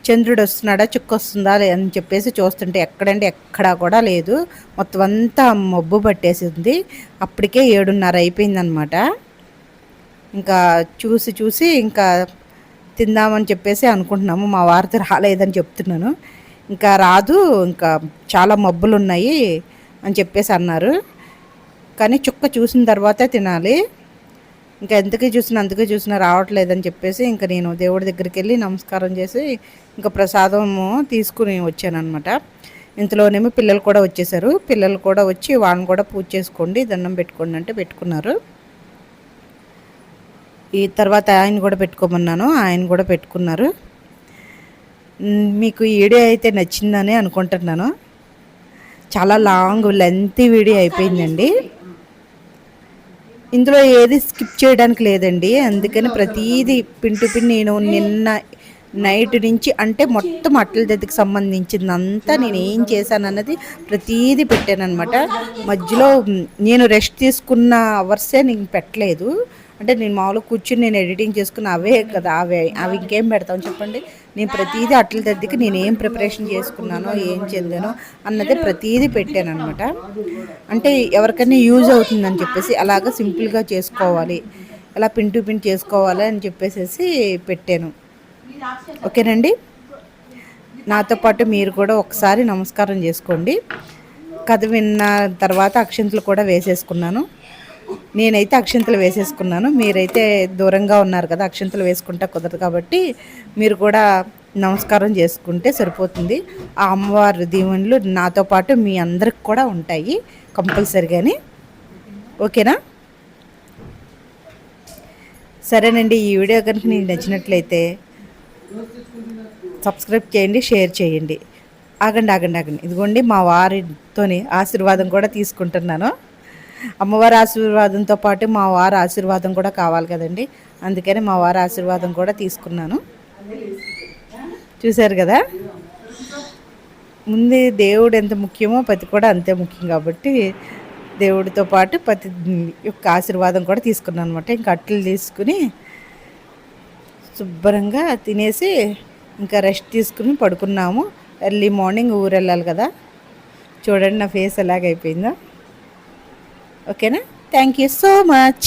చంద్రుడు వస్తున్నాడా చుక్క వస్తుందా అని చెప్పేసి చూస్తుంటే ఎక్కడా కూడా లేదు. మొత్తం అంతా మబ్బు పట్టేసింది. అప్పటికే 7:30 అయిపోయిందనమాట. ఇంకా చూసి ఇంకా తిందామని చెప్పేసి అనుకుంటున్నాము. మా వారితో రాలేదని చెప్తున్నాను. ఇంకా రాదు, ఇంకా చాలా మబ్బులు ఉన్నాయి అని చెప్పేసి అన్నారు. కానీ చుక్క చూసిన తర్వాతే తినాలి. ఇంకా అందుకే చూసినా రావట్లేదని చెప్పేసి ఇంకా నేను దేవుడి దగ్గరికి వెళ్ళి నమస్కారం చేసి ఇంకా ప్రసాదము తీసుకుని వచ్చాను అనమాట. ఇంతలోనేమో పిల్లలు కూడా వచ్చేసారు. పిల్లలు కూడా వచ్చి వాళ్ళని కూడా పూజ చేసుకోండి, దండం పెట్టుకోండి అంటే పెట్టుకున్నారు. ఈ తర్వాత ఆయన కూడా పెట్టుకోమన్నాను, ఆయన కూడా పెట్టుకున్నారు. మీకు ఈ వీడియో అయితే నచ్చిందని అనుకుంటున్నాను. చాలా లాంగ్ లెంతీ వీడియో అయిపోయిందండి. ఇందులో ఏది స్కిప్ చేయడానికి లేదండి, అందుకని ప్రతీది పిన్ టు పిన్ నేను నిన్న నైట్ నుంచి అంటే మొత్తం అట్ల దద్దికి సంబంధించిందంతా నేను ఏం చేశాను అన్నది ప్రతీది పెట్టాను అనమాట. మధ్యలో నేను రెస్ట్ తీసుకున్న అవర్సే నేను పెట్టలేదు. అంటే నేను మామూలుగా కూర్చుని నేను ఎడిటింగ్ చేసుకున్న అవే కదా, అవి ఇంకేం పెడతాం చెప్పండి. నేను ప్రతీదీ అట్ల దద్దికి నేను ఏం ప్రిపరేషన్ చేసుకున్నానో ఏం చెందానో అన్నదే ప్రతీదీ పెట్టాను అనమాట. అంటే ఎవరికైనా యూజ్ అవుతుందని చెప్పేసి అలాగా సింపుల్గా చేసుకోవాలి, అలా పిన్ టు పిన్ చేసుకోవాలి అని చెప్పేసి పెట్టాను. ఓకేనండి, నాతో పాటు మీరు కూడా ఒకసారి నమస్కారం చేసుకోండి. కథ విన్న తర్వాత అక్షంతలు కూడా వేసేసుకున్నాను. నేనైతే అక్షంతలు వేసేసుకున్నాను, మీరైతే దూరంగా ఉన్నారు కదా, అక్షంతలు వేసుకుంటా కుదరదు కాబట్టి మీరు కూడా నమస్కారం చేసుకుంటే సరిపోతుంది. ఆ అమ్మవారి దీవెనలు నాతో పాటు మీ అందరికి కూడా ఉంటాయి కంపల్సరిగాని. ఓకేనా? సరేనండి, ఈ వీడియో కనుక మీకు నచ్చినట్లయితే సబ్స్క్రైబ్ చేయండి, షేర్ చేయండి. ఆగండి, ఇదిగోండి మా వారితోని ఆశీర్వాదం కూడా తీసుకుంటున్నాను. అమ్మవారి ఆశీర్వాదంతో పాటు మా వారి ఆశీర్వాదం కూడా కావాలి కదండి, అందుకని మా వారి ఆశీర్వాదం కూడా తీసుకున్నాను. చూశారు కదా, ముందు దేవుడు ఎంత ముఖ్యమో పతి కూడా అంతే ముఖ్యం కాబట్టి దేవుడితో పాటు పతి యొక్క ఆశీర్వాదం కూడా తీసుకున్నాను అనమాట. ఇంకా అట్లు తీసుకుని శుభ్రంగా తినేసి ఇంకా రెస్ట్ తీసుకుని పడుకున్నాము. ఎర్లీ మార్నింగ్ ఊరు వెళ్ళాలి కదా. చూడండి నా ఫేస్ ఎలాగైపోయిందో. ఓకేనా? Thank you so much.